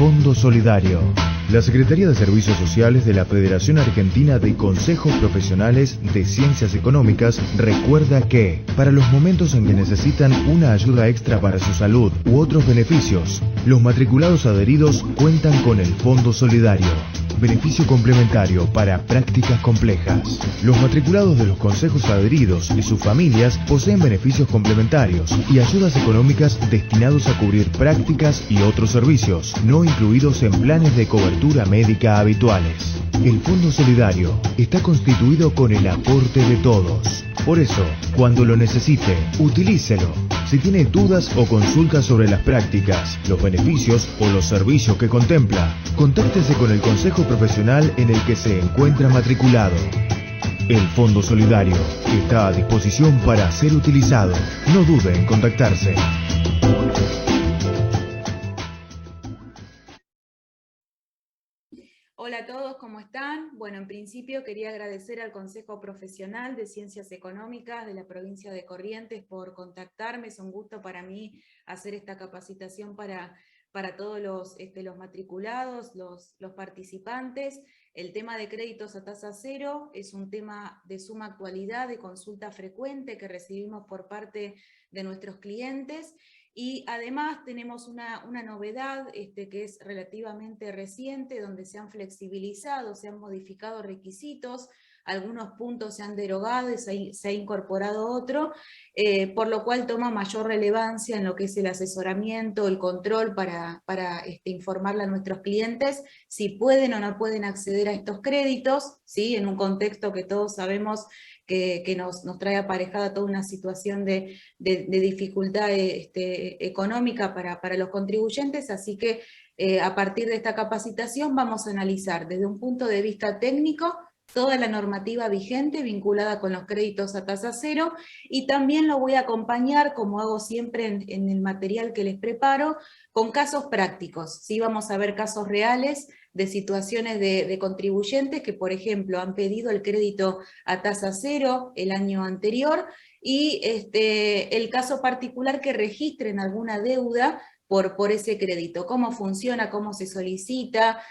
Fondo Solidario. La Secretaría de Servicios Sociales de la Federación Argentina de Consejos Profesionales de Ciencias Económicas recuerda que, para los momentos en que necesitan una ayuda extra para su salud u otros beneficios, los matriculados adheridos cuentan con el Fondo Solidario. Beneficio complementario para prácticas complejas. Los matriculados de los consejos adheridos y sus familias poseen beneficios complementarios y ayudas económicas destinados a cubrir prácticas y otros servicios, no incluidos en planes de cobertura médica habituales. El Fondo Solidario está constituido con el aporte de todos. Por eso, cuando lo necesite, utilícelo. Si tiene dudas o consultas sobre las prácticas, los beneficios o los servicios que contempla, contáctese con el consejo profesional en el que se encuentra matriculado. El Fondo Solidario está a disposición para ser utilizado. No dude en contactarse. Hola a todos, ¿cómo están? Bueno, en principio quería agradecer al Consejo Profesional de Ciencias Económicas de la provincia de Corrientes por contactarme. Es un gusto para mí hacer esta capacitación para todos los matriculados, los participantes. El tema de créditos a tasa cero es un tema de suma actualidad, de consulta frecuente que recibimos por parte de nuestros clientes. Y además tenemos una novedad que es relativamente reciente, donde se han flexibilizado, se han modificado requisitos, algunos puntos se han derogado y se ha incorporado otro, por lo cual toma mayor relevancia en lo que es el asesoramiento, el control para informarle a nuestros clientes si pueden o no pueden acceder a estos créditos, ¿sí? En un contexto que todos sabemos que nos trae aparejada toda una situación de dificultad económica para los contribuyentes, así que a partir de esta capacitación vamos a analizar desde un punto de vista técnico toda la normativa vigente vinculada con los créditos a tasa cero, y también lo voy a acompañar, como hago siempre en el material que les preparo, con casos prácticos, ¿sí? Vamos a ver casos reales de situaciones de contribuyentes que, por ejemplo, han pedido el crédito a tasa cero el año anterior, y el caso particular que registren alguna deuda por ese crédito, cómo funciona, cómo se solicita,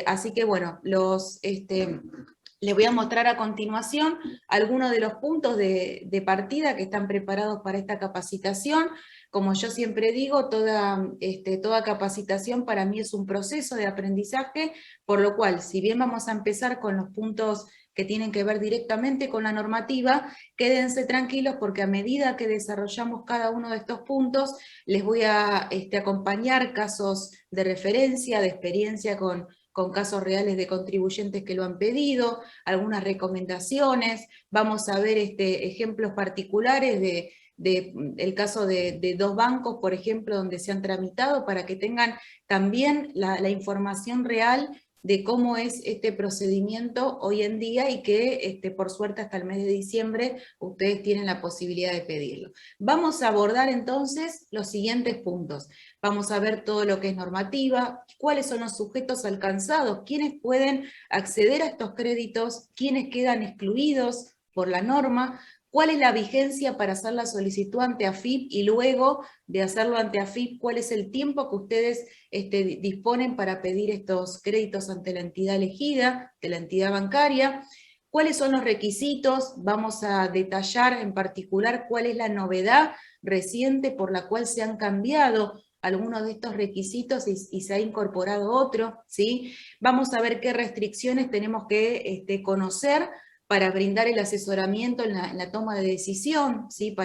así que bueno, les voy a mostrar a continuación algunos de los puntos de partida que están preparados para esta capacitación. Como yo siempre digo, toda capacitación para mí es un proceso de aprendizaje, por lo cual, si bien vamos a empezar con los puntos que tienen que ver directamente con la normativa, quédense tranquilos porque a medida que desarrollamos cada uno de estos puntos, les voy a acompañar casos de referencia, de experiencia con casos reales de contribuyentes que lo han pedido, algunas recomendaciones, vamos a ver ejemplos particulares el caso de dos bancos, por ejemplo, donde se han tramitado, para que tengan también la información real de cómo es este procedimiento hoy en día, y que por suerte hasta el mes de diciembre ustedes tienen la posibilidad de pedirlo. Vamos a abordar entonces los siguientes puntos. Vamos a ver todo lo que es normativa, cuáles son los sujetos alcanzados, quiénes pueden acceder a estos créditos, quiénes quedan excluidos por la norma, cuál es la vigencia para hacer la solicitud ante AFIP, y luego de hacerlo ante AFIP, cuál es el tiempo que ustedes disponen para pedir estos créditos ante la entidad elegida, de la entidad bancaria. ¿Cuáles son los requisitos? Vamos a detallar en particular cuál es la novedad reciente por la cual se han cambiado algunos de estos requisitos y se ha incorporado otro, ¿sí? Vamos a ver qué restricciones tenemos que conocer para brindar el asesoramiento en la toma de decisión, ¿sí?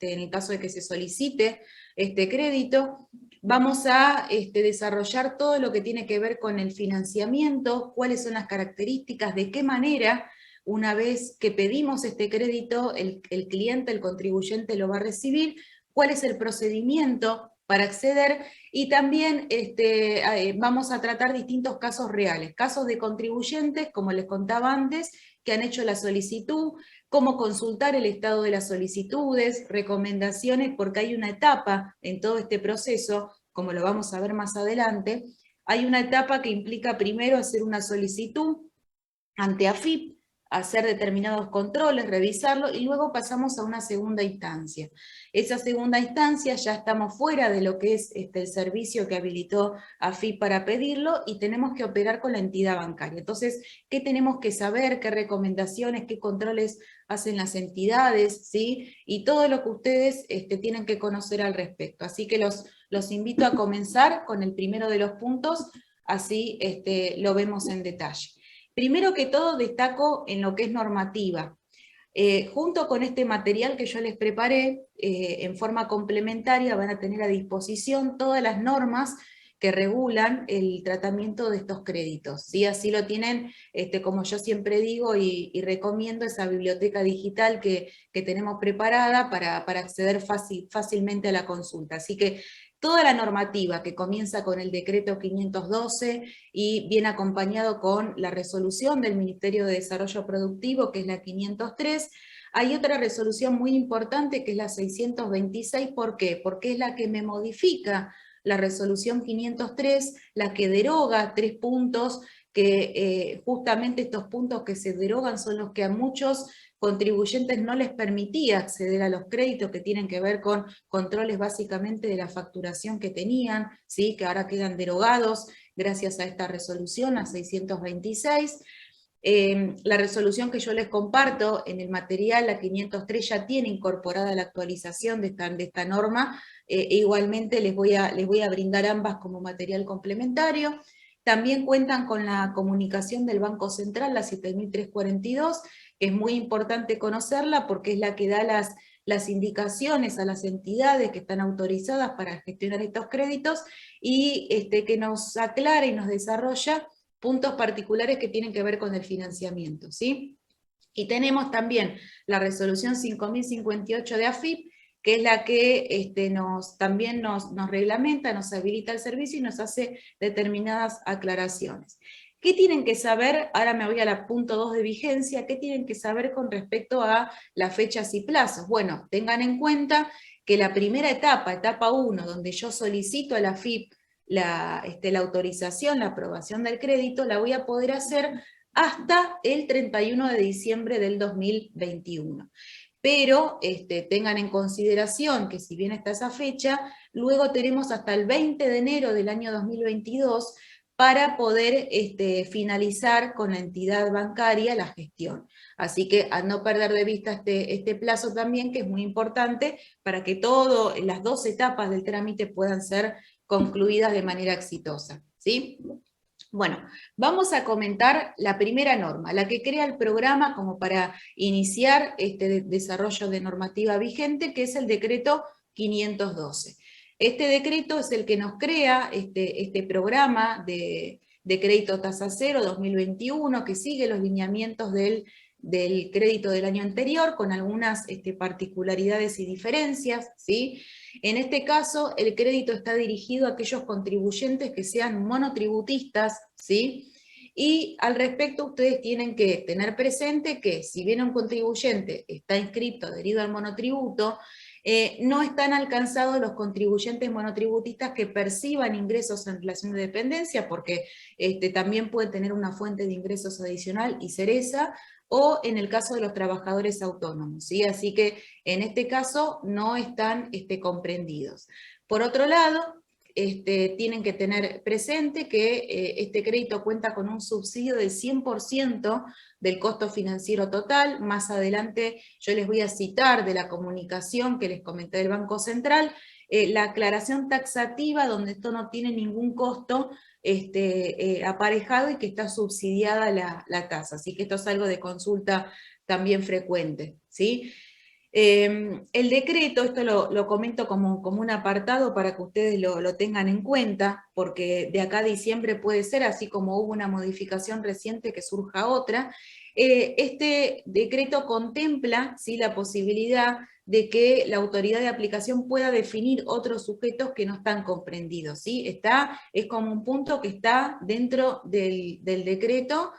En el caso de que se solicite este crédito. Vamos a desarrollar todo lo que tiene que ver con el financiamiento, cuáles son las características, de qué manera, una vez que pedimos este crédito, el cliente, el contribuyente lo va a recibir, cuál es el procedimiento para acceder, y también vamos a tratar distintos casos reales, casos de contribuyentes, como les contaba antes, que han hecho la solicitud, cómo consultar el estado de las solicitudes, recomendaciones, porque hay una etapa en todo este proceso, como lo vamos a ver más adelante, hay una etapa que implica primero hacer una solicitud ante AFIP. hacer determinados controles, revisarlo, y luego pasamos a una segunda instancia. Esa segunda instancia ya estamos fuera de lo que es el servicio que habilitó AFIP para pedirlo, y tenemos que operar con la entidad bancaria. Entonces, ¿qué tenemos que saber? ¿Qué recomendaciones? ¿Qué controles hacen las entidades? ¿Sí? Y todo lo que ustedes tienen que conocer al respecto. Así que los invito a comenzar con el primero de los puntos, así lo vemos en detalle. Primero que todo, destaco en lo que es normativa. Junto con este material que yo les preparé, en forma complementaria van a tener a disposición todas las normas que regulan el tratamiento de estos créditos, ¿sí? Así lo tienen, como yo siempre digo y recomiendo, esa biblioteca digital que tenemos preparada para acceder fácilmente a la consulta. Así que toda la normativa que comienza con el decreto 512 y viene acompañado con la resolución del Ministerio de Desarrollo Productivo, que es la 503, hay otra resolución muy importante que es la 626, ¿por qué? Porque es la que me modifica la resolución 503, la que deroga 3 puntos, que justamente estos puntos que se derogan son los que a muchos contribuyentes no les permitía acceder a los créditos, que tienen que ver con controles básicamente de la facturación que tenían, ¿sí? Que ahora quedan derogados gracias a esta resolución, a 626. La resolución que yo les comparto en el material, la 503, ya tiene incorporada la actualización de esta norma, igualmente les voy a brindar ambas como material complementario. También cuentan con la comunicación del Banco Central, la 7342, que es muy importante conocerla porque es la que da las indicaciones a las entidades que están autorizadas para gestionar estos créditos, y que nos aclara y nos desarrolla puntos particulares que tienen que ver con el financiamiento, ¿sí? Y tenemos también la resolución 5058 de AFIP, que es la que también nos reglamenta, nos habilita el servicio y nos hace determinadas aclaraciones. ¿Qué tienen que saber? Ahora me voy al punto 2 de vigencia. ¿Qué tienen que saber con respecto a las fechas y plazos? Bueno, tengan en cuenta que la primera etapa, etapa 1, donde yo solicito a la AFIP la autorización, la aprobación del crédito, la voy a poder hacer hasta el 31 de diciembre del 2021. Pero tengan en consideración que si bien está esa fecha, luego tenemos hasta el 20 de enero del año 2022 para poder finalizar con la entidad bancaria la gestión. Así que a no perder de vista este plazo también, que es muy importante para que todas las 2 etapas del trámite puedan ser concluidas de manera exitosa, ¿sí? Bueno, vamos a comentar la primera norma, la que crea el programa como para iniciar este desarrollo de normativa vigente, que es el decreto 512. Este decreto es el que nos crea este programa de crédito tasa cero 2021, que sigue los lineamientos del crédito del año anterior, con algunas particularidades y diferencias, ¿sí? En este caso, el crédito está dirigido a aquellos contribuyentes que sean monotributistas, ¿sí? Y al respecto ustedes tienen que tener presente que si bien un contribuyente está inscrito adherido al monotributo, no están alcanzados los contribuyentes monotributistas que perciban ingresos en relación de dependencia, porque también pueden tener una fuente de ingresos adicional y ser esa, o en el caso de los trabajadores autónomos, ¿sí? Así que en este caso no están comprendidos. Por otro lado, tienen que tener presente que este crédito cuenta con un subsidio del 100% del costo financiero total. Más adelante yo les voy a citar de la comunicación que les comenté del Banco Central, la aclaración taxativa donde esto no tiene ningún costo aparejado y que está subsidiada la tasa. Así que esto es algo de consulta también frecuente, ¿sí? El decreto, esto lo comento como un apartado para que ustedes lo tengan en cuenta, porque de acá a diciembre puede ser, así como hubo una modificación reciente, que surja otra. Este decreto contempla, ¿sí?, la posibilidad de que la autoridad de aplicación pueda definir otros sujetos que no están comprendidos, ¿sí? Es como un punto que está dentro del decreto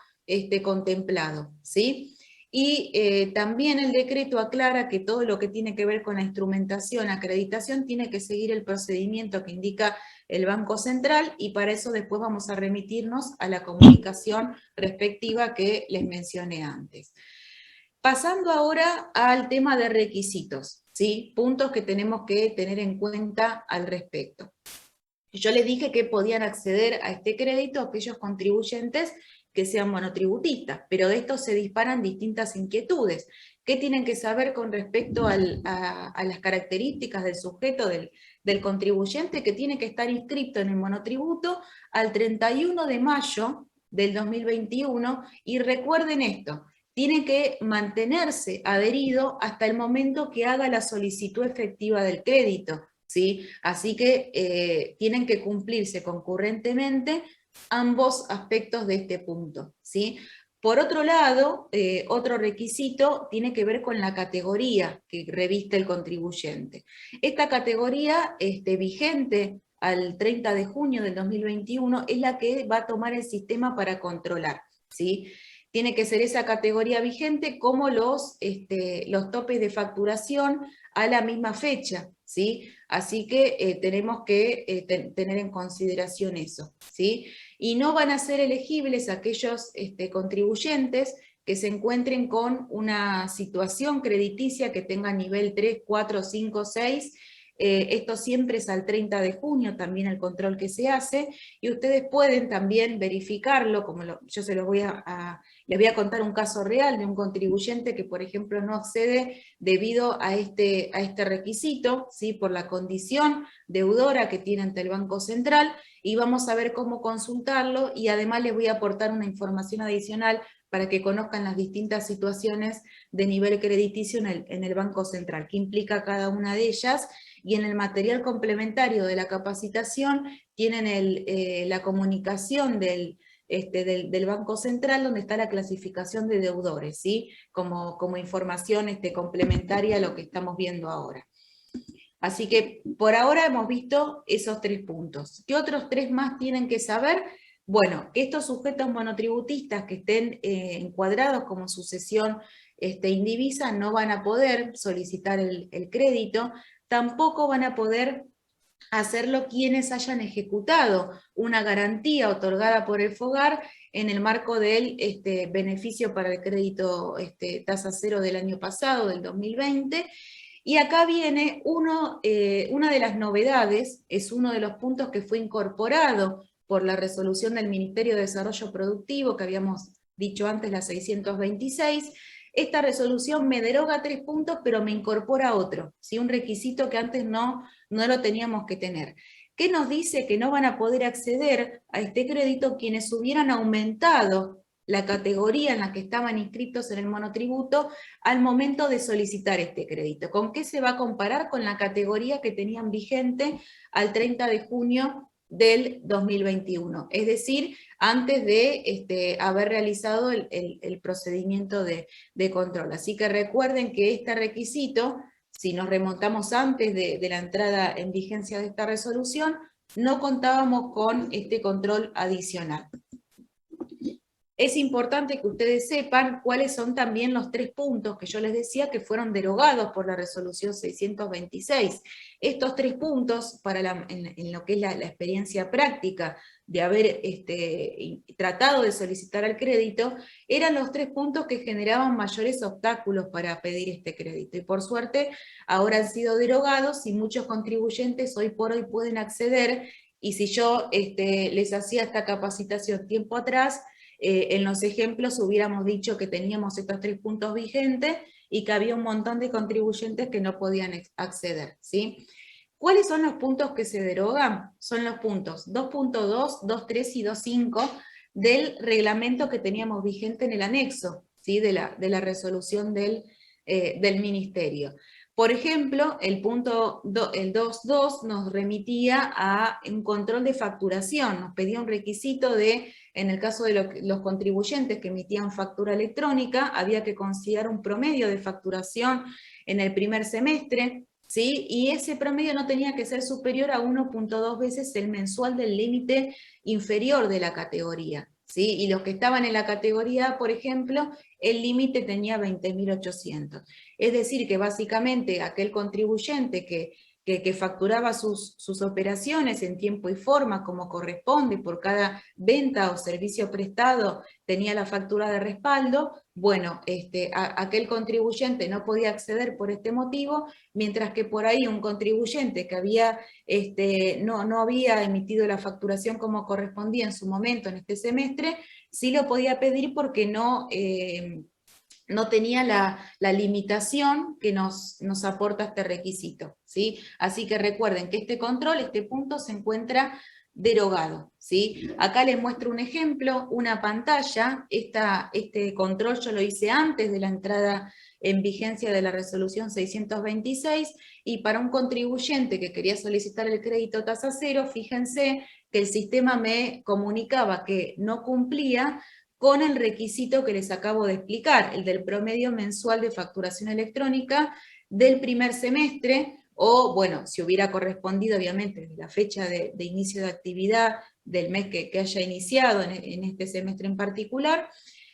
contemplado, ¿sí? Y también el decreto aclara que todo lo que tiene que ver con la instrumentación, acreditación, tiene que seguir el procedimiento que indica el Banco Central, y para eso después vamos a remitirnos a la comunicación respectiva que les mencioné antes. Pasando ahora al tema de requisitos, ¿sí? Puntos que tenemos que tener en cuenta al respecto. Yo les dije que podían acceder a este crédito aquellos contribuyentes que sean monotributistas, pero de esto se disparan distintas inquietudes. ¿Qué tienen que saber con respecto a las características del sujeto, del contribuyente? Que tiene que estar inscrito en el monotributo al 31 de mayo del 2021, y recuerden esto, tiene que mantenerse adherido hasta el momento que haga la solicitud efectiva del crédito, ¿sí? Así que tienen que cumplirse concurrentemente ambos aspectos de este punto, ¿sí? Por otro lado, otro requisito tiene que ver con la categoría que reviste el contribuyente. Esta categoría vigente al 30 de junio del 2021 es la que va a tomar el sistema para controlar, ¿sí? Tiene que ser esa categoría vigente como los topes de facturación a la misma fecha, ¿sí? Así que tenemos que tener en consideración eso, ¿sí? Y no van a ser elegibles aquellos contribuyentes que se encuentren con una situación crediticia que tenga nivel 3, 4, 5, 6, esto siempre es al 30 de junio, también el control que se hace, y ustedes pueden también verificarlo, como yo se los les voy a contar un caso real de un contribuyente que, por ejemplo, no accede debido a este requisito, ¿sí? Por la condición deudora que tiene ante el Banco Central, y vamos a ver cómo consultarlo, y además les voy a aportar una información adicional para que conozcan las distintas situaciones de nivel crediticio en el Banco Central, qué implica cada una de ellas, y en el material complementario de la capacitación tienen la comunicación del Banco Central, donde está la clasificación de deudores, ¿sí? Como información complementaria a lo que estamos viendo ahora. Así que por ahora hemos visto esos 3 puntos. ¿Qué otros 3 más tienen que saber? Bueno, que estos sujetos monotributistas que estén encuadrados como sucesión indivisa no van a poder solicitar el crédito, tampoco van a poder hacerlo quienes hayan ejecutado una garantía otorgada por el FOGAR en el marco del beneficio para el crédito tasa cero del año pasado, del 2020, y acá viene una de las novedades, es uno de los puntos que fue incorporado por la resolución del Ministerio de Desarrollo Productivo, que habíamos dicho antes, la 626, esta resolución me deroga 3 puntos, pero me incorpora otro, ¿sí? Un requisito que antes no lo teníamos que tener. ¿Qué nos dice? Que no van a poder acceder a este crédito quienes hubieran aumentado la categoría en la que estaban inscritos en el monotributo al momento de solicitar este crédito. ¿Con qué se va a comparar? Con la categoría que tenían vigente al 30 de junio del 2021, es decir, antes de haber realizado el procedimiento de control. Así que recuerden que este requisito, si nos remontamos antes de la entrada en vigencia de esta resolución, no contábamos con este control adicional. Es importante que ustedes sepan cuáles son también los 3 puntos que yo les decía que fueron derogados por la resolución 626. Estos 3 puntos, en lo que es la experiencia práctica de haber tratado de solicitar el crédito, eran los 3 puntos que generaban mayores obstáculos para pedir este crédito. Y por suerte ahora han sido derogados y muchos contribuyentes hoy por hoy pueden acceder, y si yo les hacía esta capacitación tiempo atrás, en los ejemplos hubiéramos dicho que teníamos estos 3 puntos vigentes y que había un montón de contribuyentes que no podían acceder, ¿sí? ¿Cuáles son los puntos que se derogan? Son los puntos 2.2, 2.3 y 2.5 del reglamento que teníamos vigente en el anexo, ¿sí? de la resolución del Ministerio. Por ejemplo, el punto el 2.2 nos remitía a un control de facturación, nos pedía un requisito de, en el caso de los contribuyentes que emitían factura electrónica, había que considerar un promedio de facturación en el primer semestre, ¿sí? Y ese promedio no tenía que ser superior a 1.2 veces el mensual del límite inferior de la categoría, ¿sí? Y los que estaban en la categoría A, por ejemplo, el límite tenía 20.800. Es decir, que básicamente aquel contribuyente que facturaba sus operaciones en tiempo y forma, como corresponde, por cada venta o servicio prestado tenía la factura de respaldo, bueno, aquel contribuyente no podía acceder por este motivo, mientras que por ahí un contribuyente que no había emitido la facturación como correspondía en su momento en este semestre, sí lo podía pedir porque no tenía la limitación que nos aporta este requisito, ¿sí? Así que recuerden que este control, este punto se encuentra derogado, ¿sí? Acá les muestro un ejemplo, una pantalla, este control yo lo hice antes de la entrada en vigencia de la resolución 626, y para un contribuyente que quería solicitar el crédito tasa cero, fíjense que el sistema me comunicaba que no cumplía con el requisito que les acabo de explicar, el del promedio mensual de facturación electrónica del primer semestre, o bueno, si hubiera correspondido obviamente desde la fecha de inicio de actividad del mes que haya iniciado en este semestre en particular,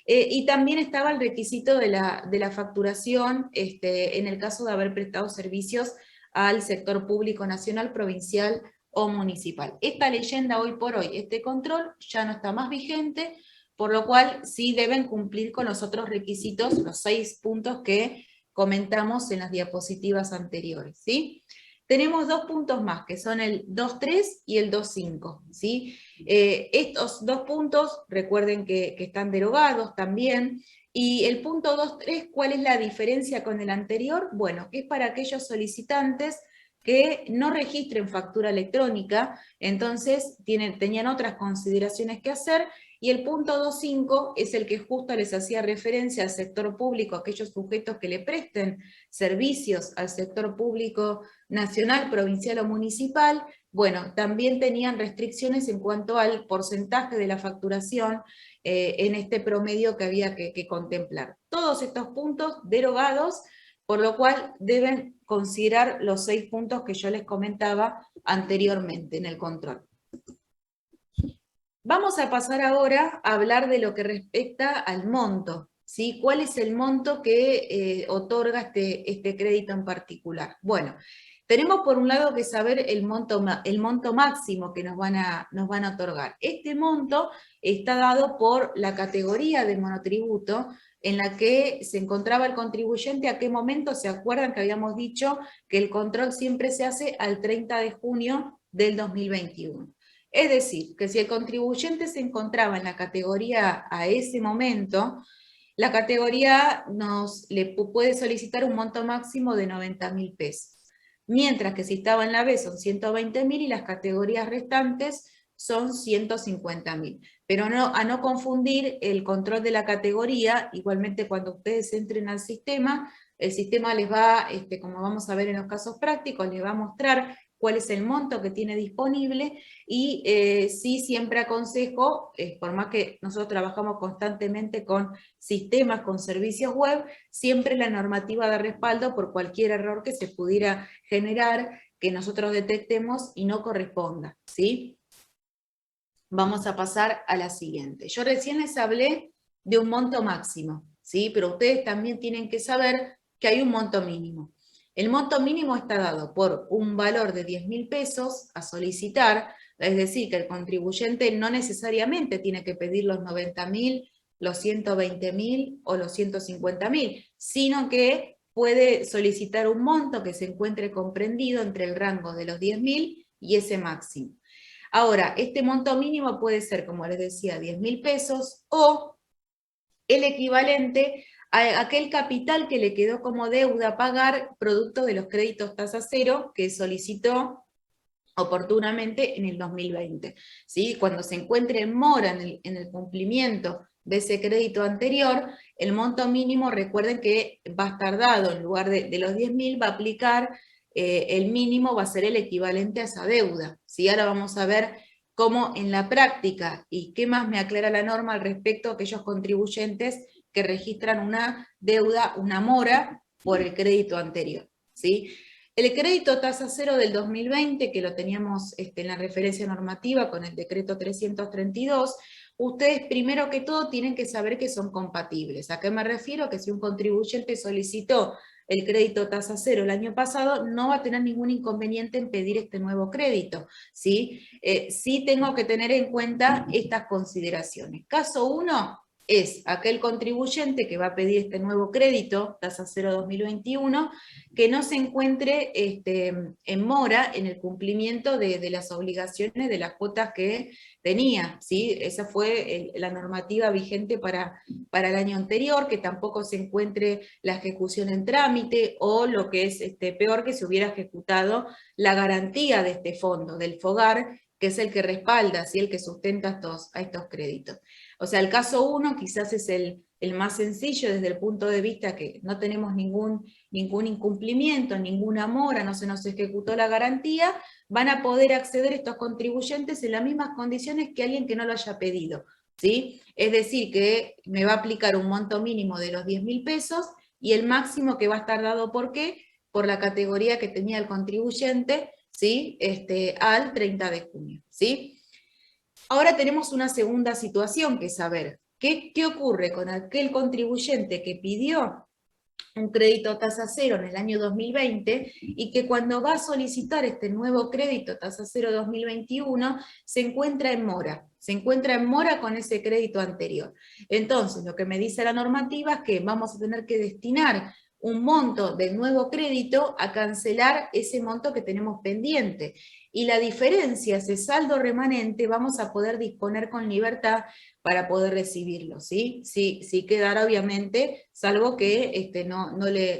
y también estaba el requisito de la facturación en el caso de haber prestado servicios al sector público nacional, provincial o municipal. Esta leyenda hoy por hoy, este control ya no está más vigente, por lo cual sí deben cumplir con los otros requisitos, los 6 puntos que comentamos en las diapositivas anteriores, ¿sí? Tenemos 2 puntos más, que son el 2.3 y el 2.5, ¿sí? Estos 2 puntos, recuerden que están derogados también, y el punto 2.3, ¿cuál es la diferencia con el anterior? Bueno, que es para aquellos solicitantes que no registren factura electrónica, entonces tenían otras consideraciones que hacer, y el punto 2.5 es el que justo les hacía referencia al sector público, aquellos sujetos que le presten servicios al sector público nacional, provincial o municipal, bueno, también tenían restricciones en cuanto al porcentaje de la facturación en este promedio que había que contemplar. Todos estos puntos derogados, por lo cual deben considerar los 6 puntos que yo les comentaba anteriormente en el control. Vamos a pasar ahora a hablar de lo que respecta al monto, ¿sí? ¿Cuál es el monto que otorga este crédito en particular? Bueno, tenemos por un lado que saber el monto máximo que nos van a otorgar. Este monto está dado por la categoría de monotributo en la que se encontraba el contribuyente. ¿A qué momento? ¿Se acuerdan que habíamos dicho que el control siempre se hace al 30 de junio del 2021? Es decir, que si el contribuyente se encontraba en la categoría A ese momento, la categoría le puede solicitar un monto máximo de 90.000 pesos. Mientras que si estaba en la B son 120.000 y las categorías restantes son 150.000. Pero a no confundir el control de la categoría, igualmente cuando ustedes entren al sistema, el sistema les va, como vamos a ver en los casos prácticos, les va a mostrar cuál es el monto que tiene disponible, y sí siempre aconsejo, por más que nosotros trabajamos constantemente con sistemas, con servicios web, siempre la normativa de respaldo por cualquier error que se pudiera generar, que nosotros detectemos y no corresponda, ¿sí? Vamos a pasar a la siguiente. Yo recién les hablé de un monto máximo, ¿sí? Pero ustedes también tienen que saber que hay un monto mínimo. El monto mínimo está dado por un valor de 10.000 pesos a solicitar, es decir, que el contribuyente no necesariamente tiene que pedir los 90.000, los 120.000 o los 150.000, sino que puede solicitar un monto que se encuentre comprendido entre el rango de los 10.000 y ese máximo. Ahora, este monto mínimo puede ser, como les decía, 10.000 pesos o el equivalente a aquel capital que le quedó como deuda a pagar producto de los créditos tasa cero que solicitó oportunamente en el 2020. ¿Sí? Cuando se encuentre en mora en el cumplimiento de ese crédito anterior, el monto mínimo, recuerden que va a estar dado, en lugar de los 10.000, va a aplicar el mínimo, va a ser el equivalente a esa deuda. ¿Sí? Ahora vamos a ver cómo en la práctica, y qué más me aclara la norma al respecto a aquellos contribuyentes que registran una deuda, una mora, por el crédito anterior, ¿sí? El crédito tasa cero del 2020, que lo teníamos en la referencia normativa con el decreto 332, ustedes primero que todo tienen que saber que son compatibles. ¿A qué me refiero? Que si un contribuyente solicitó el crédito tasa cero el año pasado, no va a tener ningún inconveniente en pedir este nuevo crédito, ¿sí? Sí tengo que tener en cuenta estas consideraciones. Caso 1 es aquel contribuyente que va a pedir este nuevo crédito, tasa cero 2021, que no se encuentre en mora en el cumplimiento de las obligaciones de las cuotas que tenía, ¿sí? Esa fue la normativa vigente para el año anterior, que tampoco se encuentre la ejecución en trámite, o lo que es peor, que se hubiera ejecutado la garantía de este fondo, del FOGAR, que es el que respalda, ¿sí? El que sustenta a estos créditos. O sea, el caso 1 quizás es el más sencillo desde el punto de vista que no tenemos ningún incumplimiento, ninguna mora, no se nos ejecutó la garantía, van a poder acceder estos contribuyentes en las mismas condiciones que alguien que no lo haya pedido, ¿sí? Es decir, que me va a aplicar un monto mínimo de los 10.000 pesos y el máximo que va a estar dado, ¿por qué? Por la categoría que tenía el contribuyente, ¿sí? Al 30 de junio, ¿sí? Ahora tenemos una segunda situación que saber. ¿Qué ocurre con aquel contribuyente que pidió un crédito tasa cero en el año 2020 y que cuando va a solicitar este nuevo crédito tasa cero 2021 se encuentra en mora? Se encuentra en mora con ese crédito anterior. Entonces, lo que me dice la normativa es que vamos a tener que destinar un monto del nuevo crédito a cancelar ese monto que tenemos pendiente. Y la diferencia, ese saldo remanente, vamos a poder disponer con libertad para poder recibirlo, ¿sí? Sí quedará obviamente, salvo que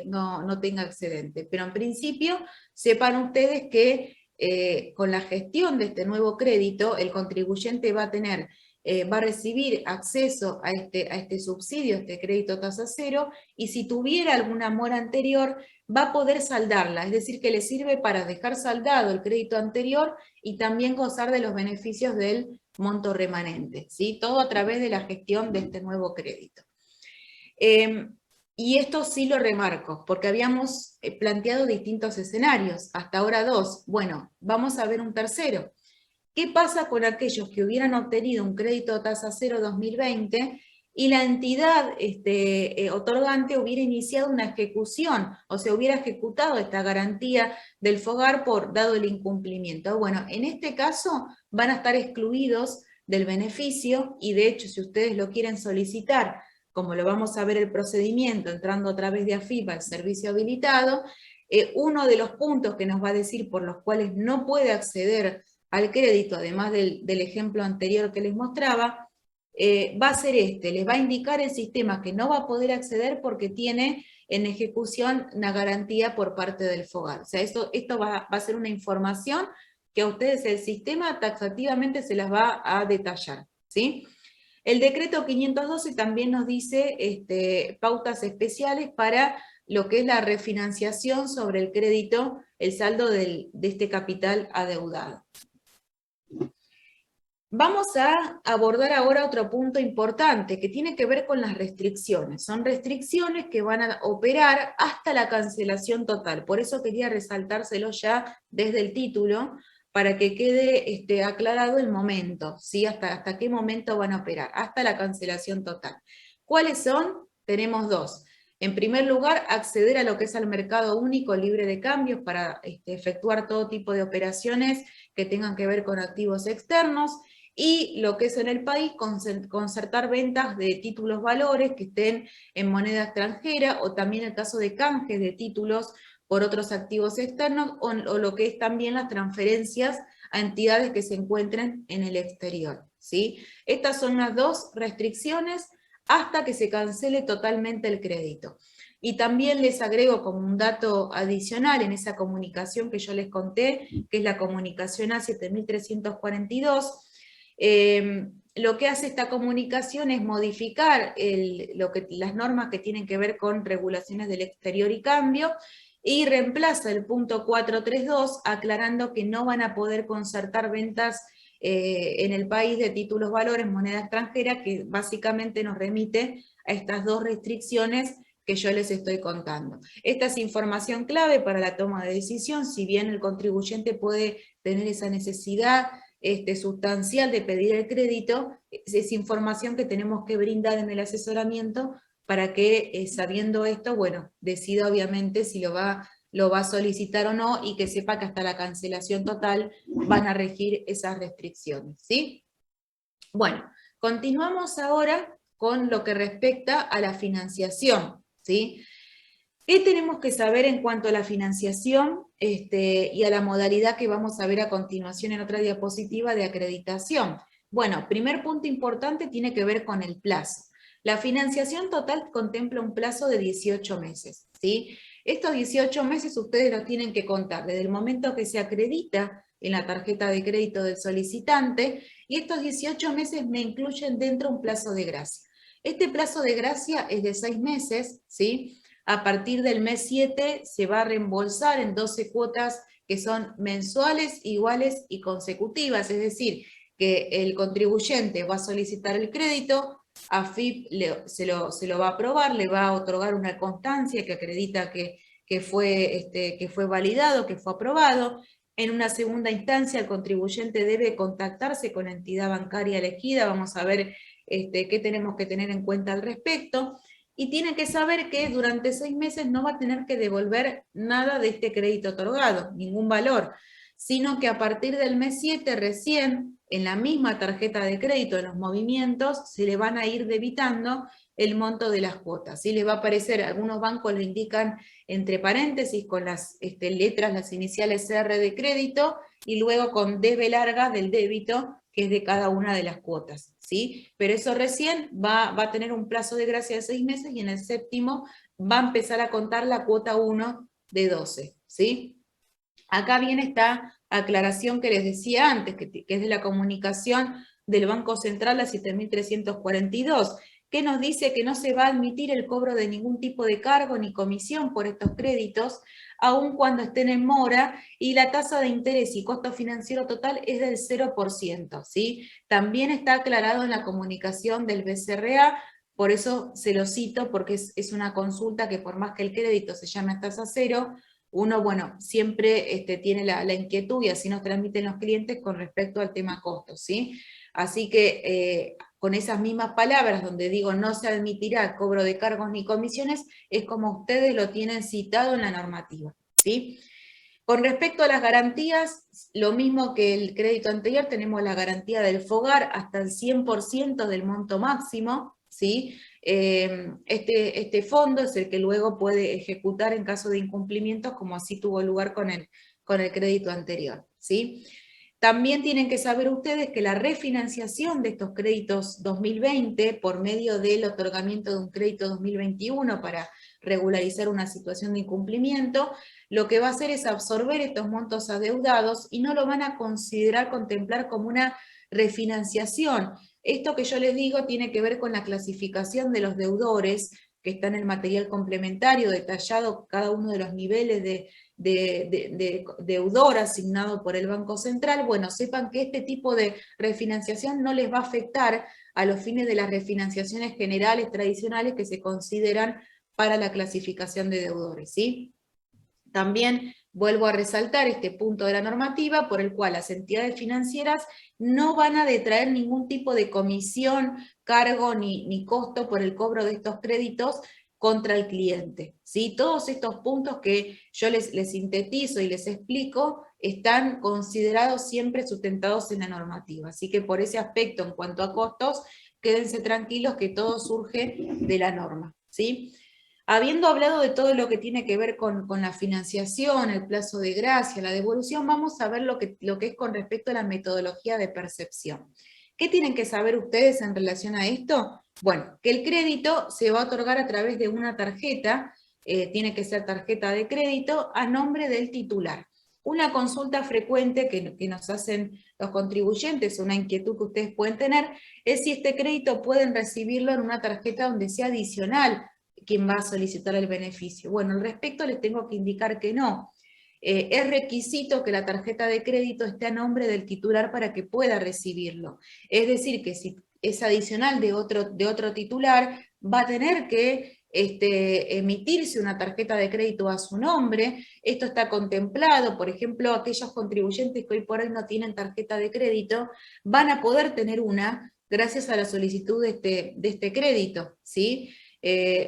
no tenga excedente. Pero en principio, sepan ustedes que con la gestión de este nuevo crédito, el contribuyente va a recibir acceso a este subsidio, a este crédito tasa cero, y si tuviera alguna mora anterior, va a poder saldarla, es decir, que le sirve para dejar saldado el crédito anterior y también gozar de los beneficios del monto remanente, ¿sí? Todo a través de la gestión de este nuevo crédito. Y esto sí lo remarco, porque habíamos planteado distintos escenarios, hasta ahora 2. Bueno, vamos a ver un tercero. ¿Qué pasa con aquellos que hubieran obtenido un crédito tasa cero 2020 y la entidad otorgante hubiera iniciado una ejecución, o se hubiera ejecutado esta garantía del FOGAR dado el incumplimiento? Bueno, en este caso van a estar excluidos del beneficio, y de hecho, si ustedes lo quieren solicitar, como lo vamos a ver el procedimiento, entrando a través de AFIP al servicio habilitado, uno de los puntos que nos va a decir por los cuales no puede acceder al crédito, además del ejemplo anterior que les mostraba, va a ser les va a indicar el sistema que no va a poder acceder porque tiene en ejecución una garantía por parte del FOGAR. O sea, esto va a ser una información que a ustedes el sistema taxativamente se las va a detallar, ¿sí? El decreto 512 también nos dice pautas especiales para lo que es la refinanciación sobre el crédito, el saldo de este capital adeudado. Vamos a abordar ahora otro punto importante que tiene que ver con las restricciones. Son restricciones que van a operar hasta la cancelación total. Por eso quería resaltárselo ya desde el título, para que quede aclarado el momento, ¿sí? Hasta qué momento van a operar, hasta la cancelación total. ¿Cuáles son? Tenemos 2. En primer lugar, acceder a lo que es el mercado único libre de cambios para efectuar todo tipo de operaciones que tengan que ver con activos externos, y lo que es en el país, concertar ventas de títulos valores que estén en moneda extranjera, o también el caso de canjes de títulos por otros activos externos, o lo que es también las transferencias a entidades que se encuentren en el exterior, ¿sí? Estas son las 2 restricciones hasta que se cancele totalmente el crédito. Y también les agrego como un dato adicional en esa comunicación que yo les conté, que es la comunicación A7342, lo que hace esta comunicación es modificar las normas que tienen que ver con regulaciones del exterior y cambio, y reemplaza el punto 432 aclarando que no van a poder concertar ventas en el país de títulos valores, moneda extranjera, que básicamente nos remite a estas 2 restricciones que yo les estoy contando. Esta es información clave para la toma de decisión, si bien el contribuyente puede tener esa necesidad sustancial de pedir el crédito, es información que tenemos que brindar en el asesoramiento para que, sabiendo esto, bueno, decida obviamente si lo va a solicitar o no, y que sepa que hasta la cancelación total van a regir esas restricciones, ¿sí? Bueno, continuamos ahora con lo que respecta a la financiación, ¿sí? ¿Qué tenemos que saber en cuanto a la financiación y a la modalidad que vamos a ver a continuación en otra diapositiva de acreditación? Bueno, primer punto importante tiene que ver con el plazo. La financiación total contempla un plazo de 18 meses, ¿sí? Estos 18 meses ustedes los tienen que contar desde el momento que se acredita en la tarjeta de crédito del solicitante, y estos 18 meses me incluyen dentro un plazo de gracia. Este plazo de gracia es de 6 meses, ¿sí? A partir del mes 7 se va a reembolsar en 12 cuotas que son mensuales, iguales y consecutivas, es decir, que el contribuyente va a solicitar el crédito, AFIP se lo va a aprobar, le va a otorgar una constancia que acredita que fue validado, que fue aprobado. En una segunda instancia, el contribuyente debe contactarse con la entidad bancaria elegida, vamos a ver qué tenemos que tener en cuenta al respecto, y tiene que saber que durante 6 meses no va a tener que devolver nada de este crédito otorgado, ningún valor, sino que a partir del mes 7 recién, en la misma tarjeta de crédito, en los movimientos, se le van a ir debitando el monto de las cuotas. ¿Sí? Les va a aparecer, algunos bancos lo indican entre paréntesis con las letras, las iniciales CR de crédito, y luego con DB larga del débito, que es de cada una de las cuotas, ¿sí? Pero eso recién va a tener un plazo de gracia de 6 meses, y en el séptimo va a empezar a contar la cuota 1 de 12, ¿sí? Acá viene esta aclaración que les decía antes, que es de la comunicación del Banco Central a 7342, que nos dice que no se va a admitir el cobro de ningún tipo de cargo ni comisión por estos créditos, aun cuando estén en mora, y la tasa de interés y costo financiero total es del 0%, ¿sí? También está aclarado en la comunicación del BCRA, por eso se lo cito, porque es una consulta que por más que el crédito se llame a tasa cero, uno, bueno, siempre tiene la inquietud, y así nos transmiten los clientes con respecto al tema costos, ¿sí? Así que con esas mismas palabras, donde digo no se admitirá cobro de cargos ni comisiones, es como ustedes lo tienen citado en la normativa, ¿sí? Con respecto a las garantías, lo mismo que el crédito anterior, tenemos la garantía del FOGAR hasta el 100% del monto máximo, ¿sí? Este fondo es el que luego puede ejecutar en caso de incumplimientos, como así tuvo lugar con el crédito anterior, ¿sí? También tienen que saber ustedes que la refinanciación de estos créditos 2020, por medio del otorgamiento de un crédito 2021 para regularizar una situación de incumplimiento, lo que va a hacer es absorber estos montos adeudados y no lo van a contemplar como una refinanciación. Esto que yo les digo tiene que ver con la clasificación de los deudores, que está en el material complementario, detallado cada uno de los niveles de deudor asignado por el Banco Central. Bueno, sepan que este tipo de refinanciación no les va a afectar a los fines de las refinanciaciones generales tradicionales que se consideran para la clasificación de deudores, ¿sí? También vuelvo a resaltar este punto de la normativa por el cual las entidades financieras no van a detraer ningún tipo de comisión, cargo ni costo por el cobro de estos créditos contra el cliente, ¿sí? Todos estos puntos que yo les sintetizo y les explico están considerados siempre sustentados en la normativa. Así que por ese aspecto, en cuanto a costos, quédense tranquilos que todo surge de la norma, ¿sí? Habiendo hablado de todo lo que tiene que ver con la financiación, el plazo de gracia, la devolución, vamos a ver lo que es con respecto a la metodología de percepción. ¿Qué tienen que saber ustedes en relación a esto? Bueno, que el crédito se va a otorgar a través de una tarjeta, tiene que ser tarjeta de crédito, a nombre del titular. Una consulta frecuente que nos hacen los contribuyentes, una inquietud que ustedes pueden tener, es si este crédito pueden recibirlo en una tarjeta donde sea adicional quien va a solicitar el beneficio. Bueno, al respecto les tengo que indicar que no. Es requisito que la tarjeta de crédito esté a nombre del titular para que pueda recibirlo. Es decir, que si es adicional de otro titular, va a tener que emitirse una tarjeta de crédito a su nombre. Esto está contemplado, por ejemplo, aquellos contribuyentes que hoy por hoy no tienen tarjeta de crédito, van a poder tener una gracias a la solicitud de este crédito, ¿sí?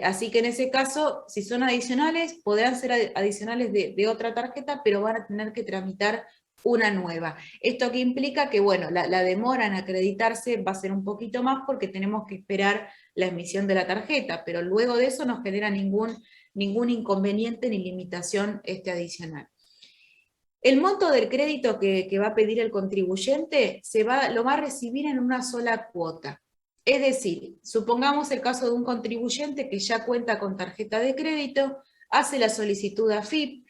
Así que en ese caso, si son adicionales, podrán ser adicionales de otra tarjeta, pero van a tener que tramitar una nueva. Esto que implica que, bueno, la demora en acreditarse va a ser un poquito más porque tenemos que esperar la emisión de la tarjeta, pero luego de eso no genera ningún inconveniente ni limitación adicional. El monto del crédito que va a pedir el contribuyente lo va a recibir en una sola cuota. Es decir, supongamos el caso de un contribuyente que ya cuenta con tarjeta de crédito, hace la solicitud a AFIP,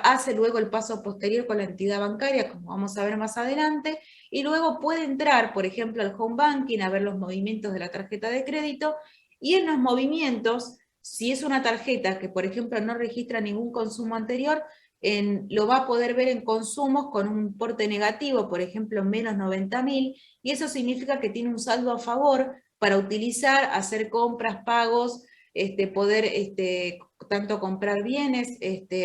hace luego el paso posterior con la entidad bancaria, como vamos a ver más adelante, y luego puede entrar, por ejemplo, al home banking a ver los movimientos de la tarjeta de crédito, y en los movimientos, si es una tarjeta que, por ejemplo, no registra ningún consumo anterior, lo va a poder ver en consumos con un importe negativo, por ejemplo, menos 90.000, y eso significa que tiene un saldo a favor para utilizar, hacer compras, pagos, poder tanto comprar bienes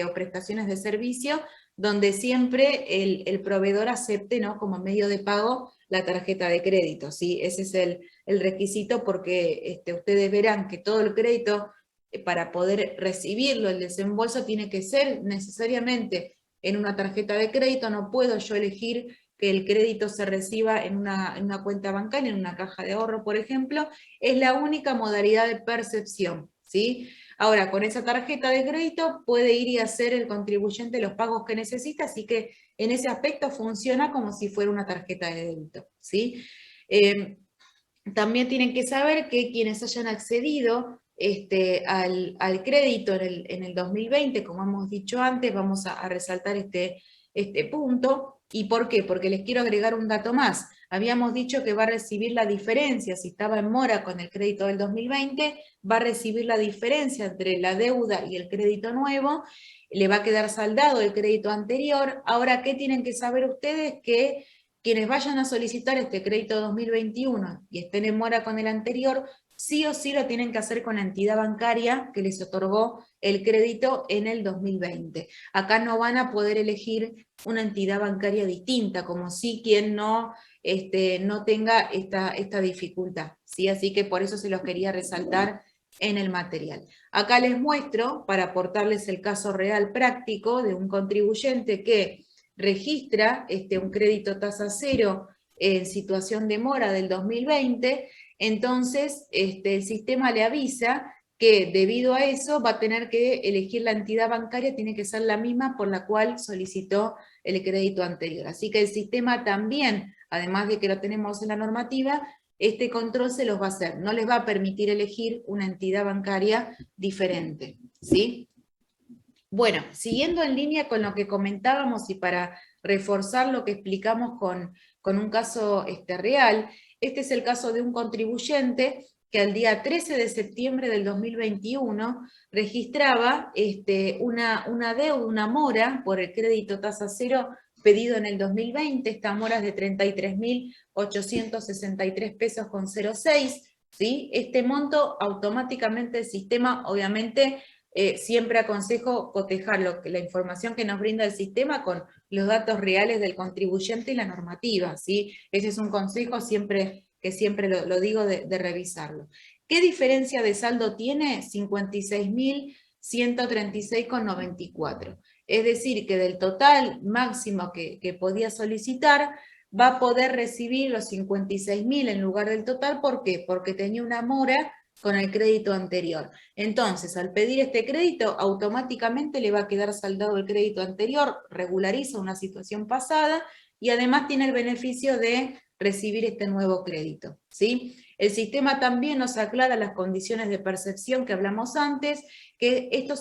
o prestaciones de servicio, donde siempre el proveedor acepte, ¿no?, como medio de pago la tarjeta de crédito, ¿sí? Ese es el requisito, porque ustedes verán que todo el crédito, para poder recibirlo, el desembolso tiene que ser necesariamente en una tarjeta de crédito. No puedo yo elegir que el crédito se reciba en una cuenta bancaria, en una caja de ahorro, por ejemplo. Es la única modalidad de percepción, ¿sí? Ahora, con esa tarjeta de crédito puede ir y hacer el contribuyente los pagos que necesita, así que en ese aspecto funciona como si fuera una tarjeta de débito, ¿sí? También tienen que saber que quienes hayan accedido al crédito en el 2020, como hemos dicho antes, vamos a resaltar este punto. ¿Y por qué? Porque les quiero agregar un dato más. Habíamos dicho que va a recibir la diferencia, si estaba en mora con el crédito del 2020, va a recibir la diferencia entre la deuda y el crédito nuevo, le va a quedar saldado el crédito anterior. Ahora, ¿qué tienen que saber ustedes? Que quienes vayan a solicitar este crédito 2021 y estén en mora con el anterior, sí o sí lo tienen que hacer con la entidad bancaria que les otorgó el crédito en el 2020. Acá no van a poder elegir una entidad bancaria distinta, como si quien no tenga esta dificultad, ¿sí? Así que por eso se los quería resaltar en el material. Acá les muestro, para aportarles el caso real práctico de un contribuyente que registra un crédito tasa cero en situación de mora del 2020, entonces el sistema le avisa que debido a eso va a tener que elegir la entidad bancaria, tiene que ser la misma por la cual solicitó el crédito anterior. Así que el sistema también, además de que lo tenemos en la normativa, este control se los va a hacer, no les va a permitir elegir una entidad bancaria diferente, ¿sí? Bueno, siguiendo en línea con lo que comentábamos y para reforzar lo que explicamos con un caso real, este es el caso de un contribuyente que al día 13 de septiembre del 2021 registraba una deuda, una mora por el crédito tasa cero pedido en el 2020, esta mora es de 33.863 pesos con 06, ¿sí? Este monto automáticamente el sistema, obviamente, siempre aconsejo cotejar la información que nos brinda el sistema con los datos reales del contribuyente y la normativa, ¿sí? Ese es un consejo que siempre lo digo de revisarlo. ¿Qué diferencia de saldo tiene? 56.136,94. Es decir, que del total máximo que podía solicitar, va a poder recibir los 56.000 en lugar del total. ¿Por qué? Porque tenía una mora con el crédito anterior. Entonces, al pedir este crédito, automáticamente le va a quedar saldado el crédito anterior, regulariza una situación pasada y además tiene el beneficio de recibir este nuevo crédito, ¿sí? El sistema también nos aclara las condiciones de percepción que hablamos antes, que esta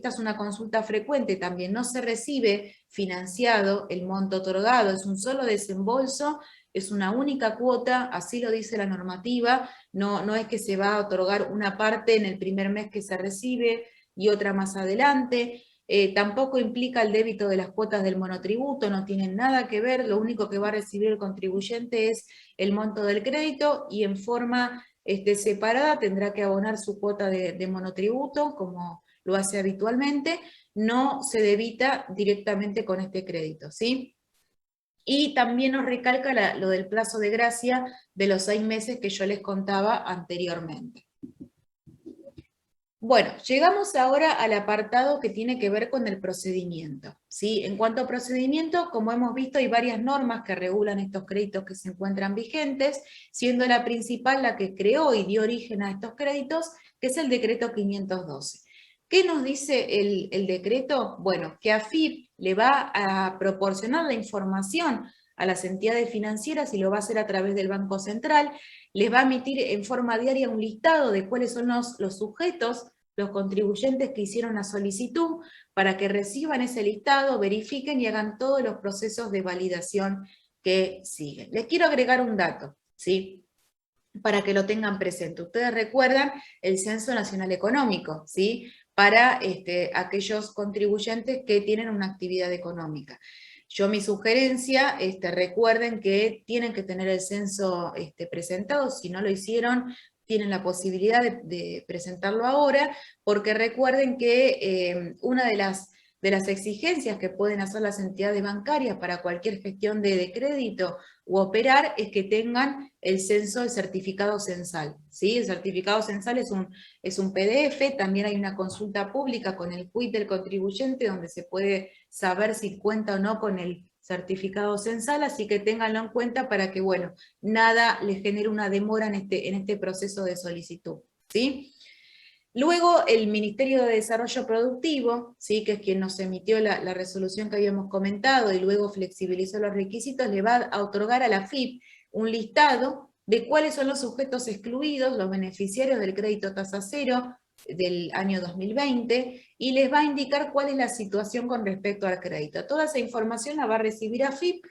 es una consulta frecuente también, no se recibe financiado el monto otorgado, es un solo desembolso, es una única cuota, así lo dice la normativa, no es que se va a otorgar una parte en el primer mes que se recibe y otra más adelante. Tampoco implica el débito de las cuotas del monotributo, no tienen nada que ver, lo único que va a recibir el contribuyente es el monto del crédito y en forma separada, tendrá que abonar su cuota de monotributo, como lo hace habitualmente, no se debita directamente con este crédito, ¿sí? Y también nos recalca lo del plazo de gracia de los 6 meses que yo les contaba anteriormente. Bueno, llegamos ahora al apartado que tiene que ver con el procedimiento, ¿sí? En cuanto a procedimiento, como hemos visto, hay varias normas que regulan estos créditos que se encuentran vigentes, siendo la principal la que creó y dio origen a estos créditos, que es el decreto 512. ¿Qué nos dice el decreto? Bueno, que AFIP le va a proporcionar la información a las entidades financieras y lo va a hacer a través del Banco Central, les va a emitir en forma diaria un listado de cuáles son los sujetos, los contribuyentes que hicieron la solicitud, para que reciban ese listado, verifiquen y hagan todos los procesos de validación que siguen. Les quiero agregar un dato, ¿sí? Para que lo tengan presente. Ustedes recuerdan el Censo Nacional Económico, ¿sí? Para aquellos contribuyentes que tienen una actividad económica. Yo mi sugerencia, recuerden que tienen que tener el censo presentado, si no lo hicieron, tienen la posibilidad de presentarlo ahora, porque recuerden que una de las exigencias que pueden hacer las entidades bancarias para cualquier gestión de crédito u operar es que tengan el censo, el certificado censal, ¿sí? El certificado censal es un PDF, también hay una consulta pública con el quit del contribuyente donde se puede saber si cuenta o no con el certificado censal, así que ténganlo en cuenta para que, bueno, nada les genere una demora en este proceso de solicitud, ¿sí? Luego el Ministerio de Desarrollo Productivo, ¿sí? Que es quien nos emitió la resolución que habíamos comentado y luego flexibilizó los requisitos, le va a otorgar a la AFIP un listado de cuáles son los sujetos excluidos, los beneficiarios del crédito tasa cero del año 2020, y les va a indicar cuál es la situación con respecto al crédito. Toda esa información la va a recibir AFIP,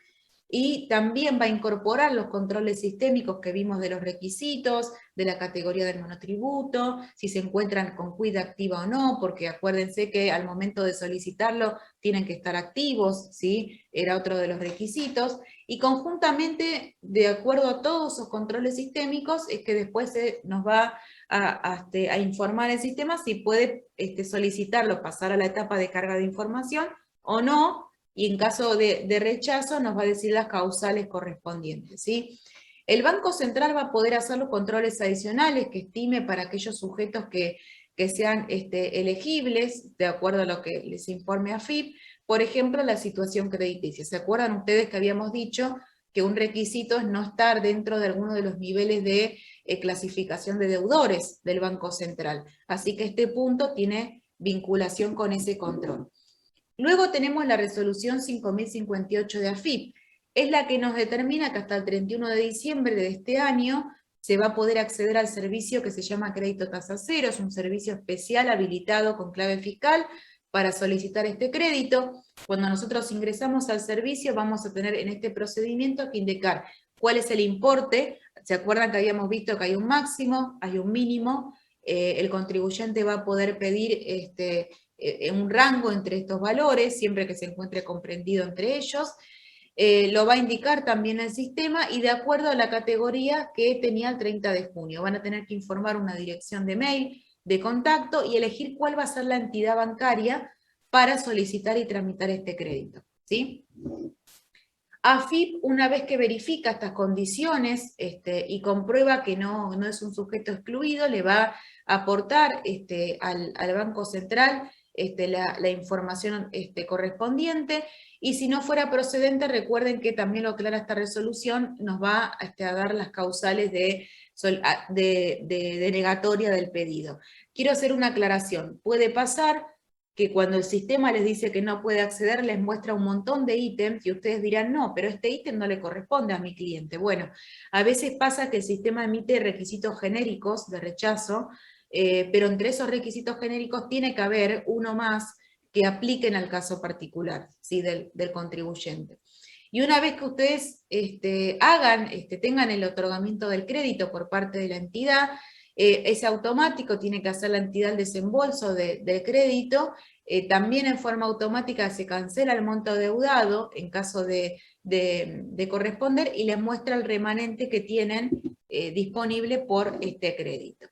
y también va a incorporar los controles sistémicos que vimos de los requisitos, de la categoría del monotributo, si se encuentran con cuida activa o no, porque acuérdense que al momento de solicitarlo tienen que estar activos, ¿sí? Era otro de los requisitos, y conjuntamente, de acuerdo a todos esos controles sistémicos, es que después nos va a informar el sistema si puede solicitarlo, pasar a la etapa de carga de información o no, y en caso de rechazo nos va a decir las causales correspondientes, ¿sí? El Banco Central va a poder hacer los controles adicionales que estime para aquellos sujetos que sean elegibles, de acuerdo a lo que les informe AFIP, por ejemplo, la situación crediticia. ¿Se acuerdan ustedes que habíamos dicho que un requisito es no estar dentro de alguno de los niveles de clasificación de deudores del Banco Central? Así que este punto tiene vinculación con ese control. Luego tenemos la resolución 5058 de AFIP, es la que nos determina que hasta el 31 de diciembre de este año se va a poder acceder al servicio que se llama crédito tasa cero, es un servicio especial habilitado con clave fiscal para solicitar este crédito. Cuando nosotros ingresamos al servicio vamos a tener en este procedimiento que indicar cuál es el importe. ¿Se acuerdan que habíamos visto que hay un máximo, hay un mínimo? El contribuyente va a poder pedir un rango entre estos valores, siempre que se encuentre comprendido entre ellos. Lo va a indicar también el sistema y de acuerdo a la categoría que tenía el 30 de junio. Van a tener que informar una dirección de mail, de contacto y elegir cuál va a ser la entidad bancaria para solicitar y tramitar este crédito, ¿sí? AFIP, una vez que verifica estas condiciones y comprueba que no es un sujeto excluido, le va a aportar al Banco Central la información correspondiente, y si no fuera procedente, recuerden que también lo aclara esta resolución, nos va a dar las causales de denegatoria del pedido. Quiero hacer una aclaración. Puede pasar que cuando el sistema les dice que no puede acceder, les muestra un montón de ítems, y ustedes dirán, no, pero este ítem no le corresponde a mi cliente. Bueno, a veces pasa que el sistema emite requisitos genéricos de rechazo, pero entre esos requisitos genéricos tiene que haber uno más que apliquen al caso particular, ¿sí? del contribuyente. Y una vez que ustedes tengan el otorgamiento del crédito por parte de la entidad, es automático, tiene que hacer la entidad el desembolso del crédito, también en forma automática se cancela el monto deudado en caso de corresponder, y les muestra el remanente que tienen disponible por este crédito.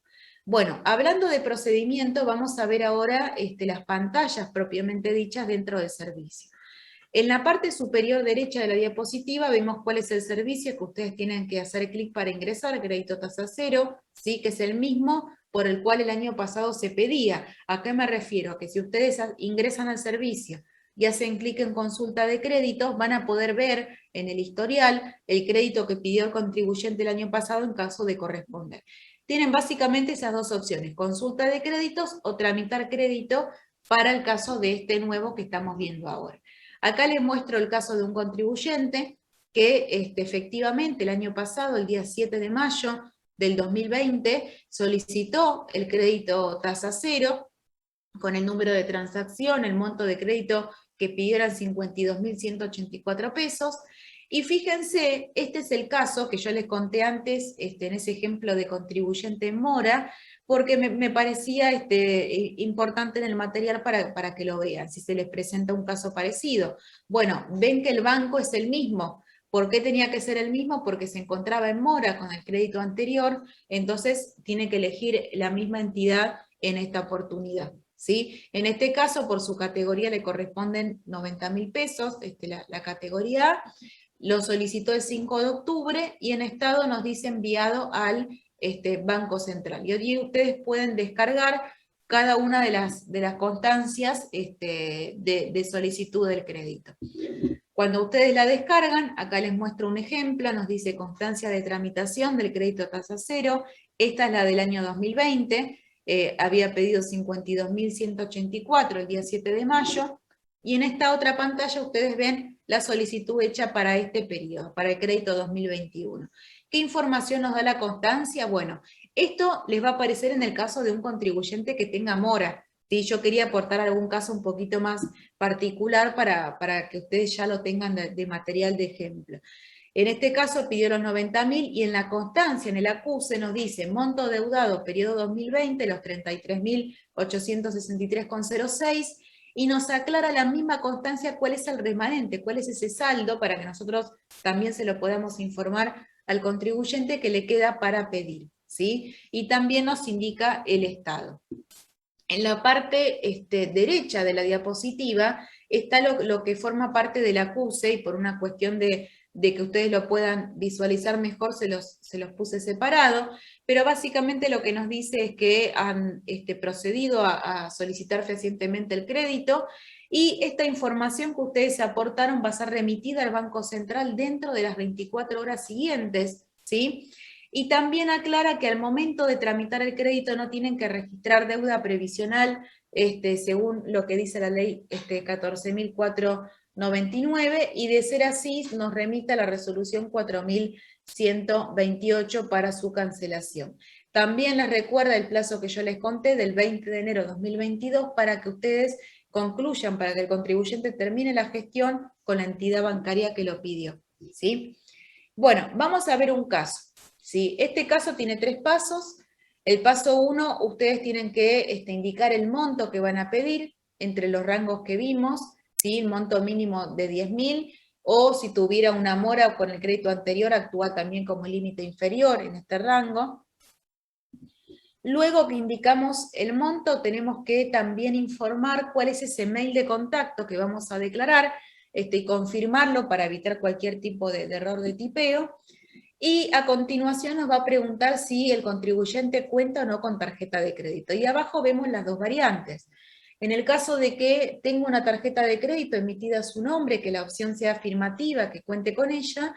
Bueno, hablando de procedimiento, vamos a ver ahora las pantallas propiamente dichas dentro del servicio. En la parte superior derecha de la diapositiva vemos cuál es el servicio que ustedes tienen que hacer clic para ingresar, crédito tasa cero, ¿sí? Que es el mismo por el cual el año pasado se pedía. ¿A qué me refiero? Que si ustedes ingresan al servicio y hacen clic en consulta de créditos, van a poder ver en el historial el crédito que pidió el contribuyente el año pasado en caso de corresponder. Tienen básicamente esas dos opciones, consulta de créditos o tramitar crédito para el caso de este nuevo que estamos viendo ahora. Acá les muestro el caso de un contribuyente que efectivamente el año pasado, el día 7 de mayo del 2020, solicitó el crédito tasa cero con el número de transacción, el monto de crédito que pidió eran 52.184 pesos. Y fíjense, este es el caso que yo les conté antes, en ese ejemplo de contribuyente en mora, porque me parecía importante en el material para que lo vean, si se les presenta un caso parecido. Bueno, ven que el banco es el mismo. ¿Por qué tenía que ser el mismo? Porque se encontraba en mora con el crédito anterior, entonces tiene que elegir la misma entidad en esta oportunidad. ¿Sí? En este caso, por su categoría le corresponden 90.000 pesos, la categoría A, lo solicitó el 5 de octubre y en estado nos dice enviado al Banco Central. Y hoy ustedes pueden descargar cada una de las constancias de solicitud del crédito. Cuando ustedes la descargan, acá les muestro un ejemplo, nos dice constancia de tramitación del crédito tasa cero, esta es la del año 2020, había pedido 52.184 el día 7 de mayo, y en esta otra pantalla ustedes ven la solicitud hecha para este periodo, para el crédito 2021. ¿Qué información nos da la constancia? Bueno, esto les va a aparecer en el caso de un contribuyente que tenga mora. ¿Sí? Yo quería aportar algún caso un poquito más particular para que ustedes ya lo tengan de material de ejemplo. En este caso pidió los 90.000 y en la constancia, en el acuse, nos dice monto deudado periodo 2020, los 33.863,06, y nos aclara la misma constancia cuál es el remanente, cuál es ese saldo, para que nosotros también se lo podamos informar al contribuyente que le queda para pedir, ¿sí? Y también nos indica el estado. En la parte derecha de la diapositiva está lo que forma parte del acuse, y por una cuestión de que ustedes lo puedan visualizar mejor, se los puse separado, pero básicamente lo que nos dice es que han procedido a solicitar fehacientemente el crédito, y esta información que ustedes aportaron va a ser remitida al Banco Central dentro de las 24 horas siguientes, ¿sí? Y también aclara que al momento de tramitar el crédito no tienen que registrar deuda previsional, según lo que dice la ley 14.499, y de ser así nos remita la resolución 4.128 para su cancelación. También les recuerda el plazo que yo les conté del 20 de enero de 2022 para que ustedes concluyan, para que el contribuyente termine la gestión con la entidad bancaria que lo pidió, ¿sí? Bueno, vamos a ver un caso. ¿Sí? Este caso tiene 3 pasos. El paso 1, ustedes tienen que indicar el monto que van a pedir entre los rangos que vimos, ¿sí? El monto mínimo de 10.000, o si tuviera una mora con el crédito anterior, actúa también como límite inferior en este rango. Luego que indicamos el monto, tenemos que también informar cuál es ese mail de contacto que vamos a declarar, y confirmarlo para evitar cualquier tipo de error de tipeo. Y a continuación nos va a preguntar si el contribuyente cuenta o no con tarjeta de crédito. Y abajo vemos las dos variantes. En el caso de que tenga una tarjeta de crédito emitida a su nombre, que la opción sea afirmativa, que cuente con ella,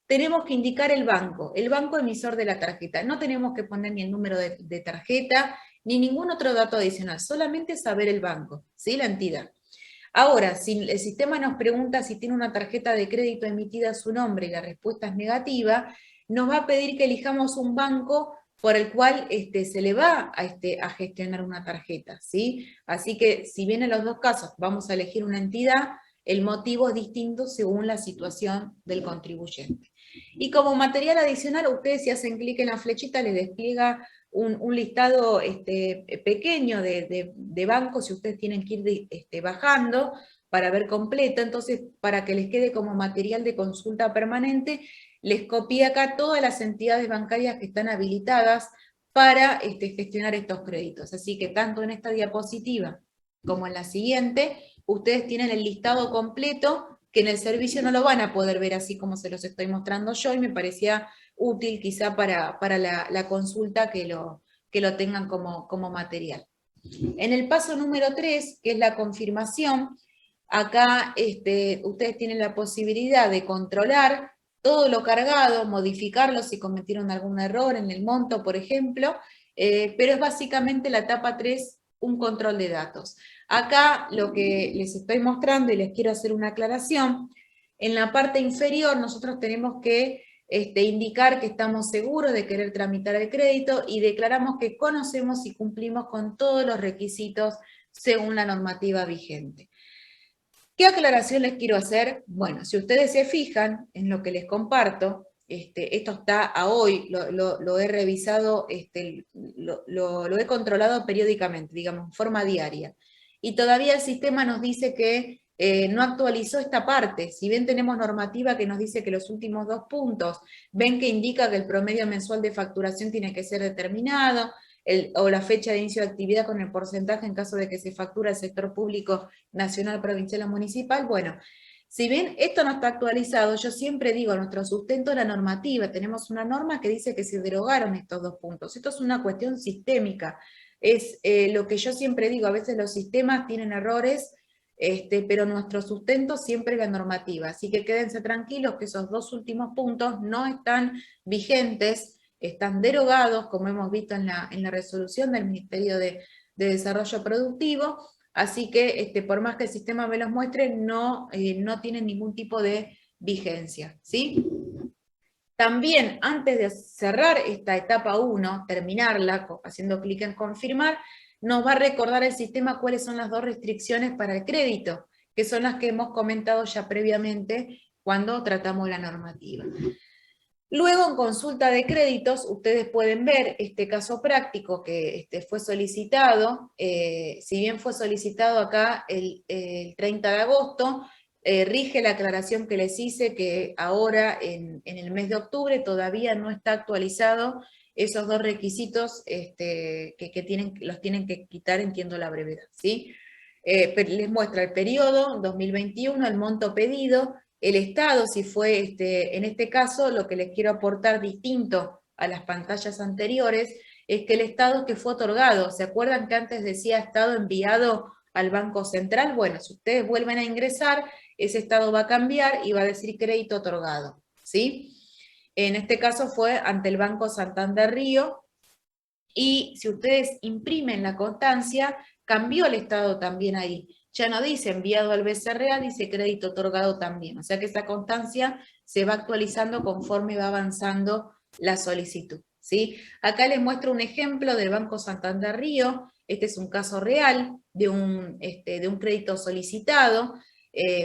tenemos que indicar el banco emisor de la tarjeta. No tenemos que poner ni el número de tarjeta, ni ningún otro dato adicional, solamente saber el banco, ¿sí? La entidad. Ahora, si el sistema nos pregunta si tiene una tarjeta de crédito emitida a su nombre y la respuesta es negativa, nos va a pedir que elijamos un banco por el cual se le va a gestionar una tarjeta, ¿sí? Así que, si bien en los dos casos vamos a elegir una entidad, el motivo es distinto según la situación del contribuyente. Y como material adicional, ustedes si hacen clic en la flechita les despliega un listado pequeño de bancos, y ustedes tienen que ir bajando, para ver completo, entonces para que les quede como material de consulta permanente, les copié acá todas las entidades bancarias que están habilitadas para gestionar estos créditos. Así que tanto en esta diapositiva como en la siguiente, ustedes tienen el listado completo, que en el servicio no lo van a poder ver así como se los estoy mostrando yo, y me parecía útil quizá para la consulta que lo tengan como material. En el paso número 3, que es la confirmación, acá ustedes tienen la posibilidad de controlar todo lo cargado, modificarlo si cometieron algún error en el monto, por ejemplo, pero es básicamente la etapa 3, un control de datos. Acá lo que les estoy mostrando, y les quiero hacer una aclaración, en la parte inferior nosotros tenemos que indicar que estamos seguros de querer tramitar el crédito y declaramos que conocemos y cumplimos con todos los requisitos según la normativa vigente. ¿Qué aclaración les quiero hacer? Bueno, si ustedes se fijan en lo que les comparto, esto está a hoy, lo he revisado, lo he controlado periódicamente, digamos, en forma diaria. Y todavía el sistema nos dice que no actualizó esta parte. Si bien tenemos normativa que nos dice que los últimos 2 puntos, ven que indica que el promedio mensual de facturación tiene que ser determinado, o la fecha de inicio de actividad con el porcentaje en caso de que se factura el sector público nacional, provincial o municipal. Bueno, si bien esto no está actualizado, yo siempre digo, nuestro sustento es la normativa, tenemos una norma que dice que se derogaron estos 2 puntos. Esto es una cuestión sistémica, es lo que yo siempre digo, a veces los sistemas tienen errores, pero nuestro sustento siempre es la normativa, así que quédense tranquilos que esos 2 últimos puntos no están vigentes, están derogados, como hemos visto en la resolución del Ministerio de Desarrollo Productivo, así que por más que el sistema me los muestre, no tienen ningún tipo de vigencia, ¿sí? También, antes de cerrar esta etapa 1, terminarla, haciendo clic en confirmar, nos va a recordar el sistema cuáles son las 2 restricciones para el crédito, que son las que hemos comentado ya previamente cuando tratamos la normativa. Luego, en consulta de créditos, ustedes pueden ver este caso práctico que fue solicitado, si bien fue solicitado acá el 30 de agosto, rige la aclaración que les hice que ahora, en el mes de octubre, todavía no está actualizado esos 2 requisitos que los tienen que quitar, entiendo la brevedad, ¿sí? Les muestra el periodo 2021, el monto pedido, el estado, si fue en este caso, lo que les quiero aportar distinto a las pantallas anteriores, es que el estado que fue otorgado, ¿se acuerdan que antes decía estado enviado al Banco Central? Bueno, si ustedes vuelven a ingresar, ese estado va a cambiar y va a decir crédito otorgado, ¿sí? En este caso fue ante el Banco Santander Río, y si ustedes imprimen la constancia, cambió el estado también ahí. Ya no dice enviado al BCRA, dice crédito otorgado también. O sea que esa constancia se va actualizando conforme va avanzando la solicitud, ¿sí? Acá les muestro un ejemplo del Banco Santander Río. Este es un caso real de un crédito solicitado.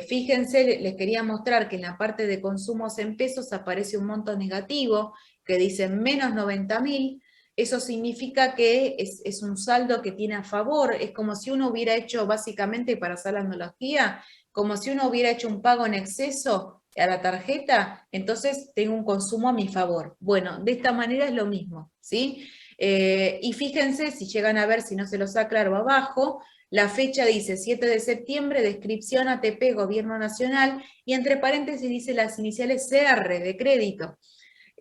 Fíjense, les quería mostrar que en la parte de consumos en pesos aparece un monto negativo que dice menos 90.000. Eso significa que es un saldo que tiene a favor, es como si uno hubiera hecho, básicamente, para hacer la analogía, como si uno hubiera hecho un pago en exceso a la tarjeta, entonces tengo un consumo a mi favor. Bueno, de esta manera es lo mismo, ¿sí? Y fíjense, si llegan a ver, si no se los aclaro abajo, la fecha dice 7 de septiembre, descripción ATP, Gobierno Nacional, y entre paréntesis dice las iniciales CR de crédito.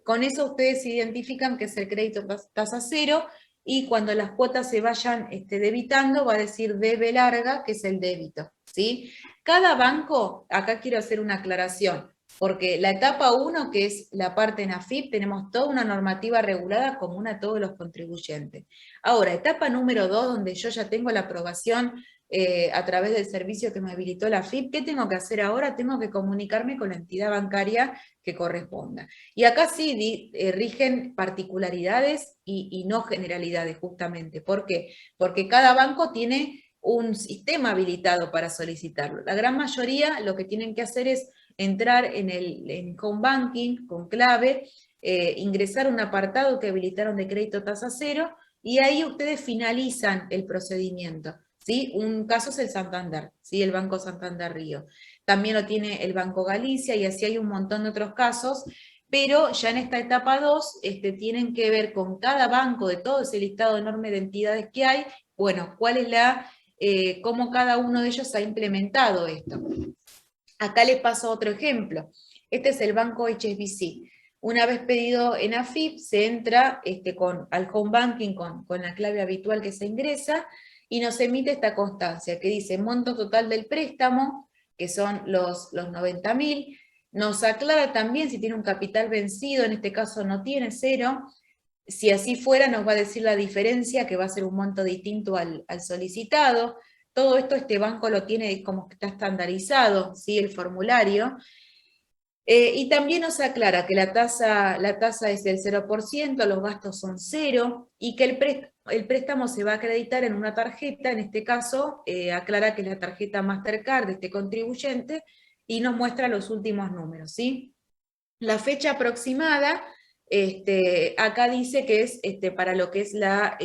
Con eso ustedes identifican que es el crédito tasa cero, y cuando las cuotas se vayan debitando, va a decir debe larga, que es el débito, ¿sí? Cada banco, acá quiero hacer una aclaración, porque la etapa 1, que es la parte en AFIP, tenemos toda una normativa regulada común a todos los contribuyentes. Ahora, etapa número 2, donde yo ya tengo la aprobación a través del servicio que me habilitó la AFIP, ¿qué tengo que hacer ahora? Tengo que comunicarme con la entidad bancaria que corresponda. Y acá sí rigen particularidades y no generalidades, justamente. ¿Por qué? Porque cada banco tiene un sistema habilitado para solicitarlo. La gran mayoría lo que tienen que hacer es entrar en Home Banking con clave, ingresar un apartado que habilitaron de crédito tasa cero, y ahí ustedes finalizan el procedimiento. ¿sí? Un caso es el Santander, ¿sí? El Banco Santander Río. También lo tiene el Banco Galicia y así hay un montón de otros casos, pero ya en esta etapa 2 tienen que ver con cada banco de todo ese listado enorme de entidades que hay, bueno, cuál es cómo cada uno de ellos ha implementado esto. Acá les paso otro ejemplo. Este es el banco HSBC. Una vez pedido en AFIP, se entra al home banking con la clave habitual que se ingresa y nos emite esta constancia que dice monto total del préstamo, que son los 90.000. Nos aclara también si tiene un capital vencido, en este caso no tiene, 0. Si así fuera, nos va a decir la diferencia, que va a ser un monto distinto al solicitado. Todo esto este banco lo tiene como que está estandarizado, ¿sí? El formulario. Y también nos aclara que la tasa es del 0%, los gastos son 0, y que el préstamo se va a acreditar en una tarjeta, en este caso aclara que es la tarjeta Mastercard de este contribuyente, y nos muestra los últimos números, ¿sí? La fecha aproximada, acá dice que es para lo que es la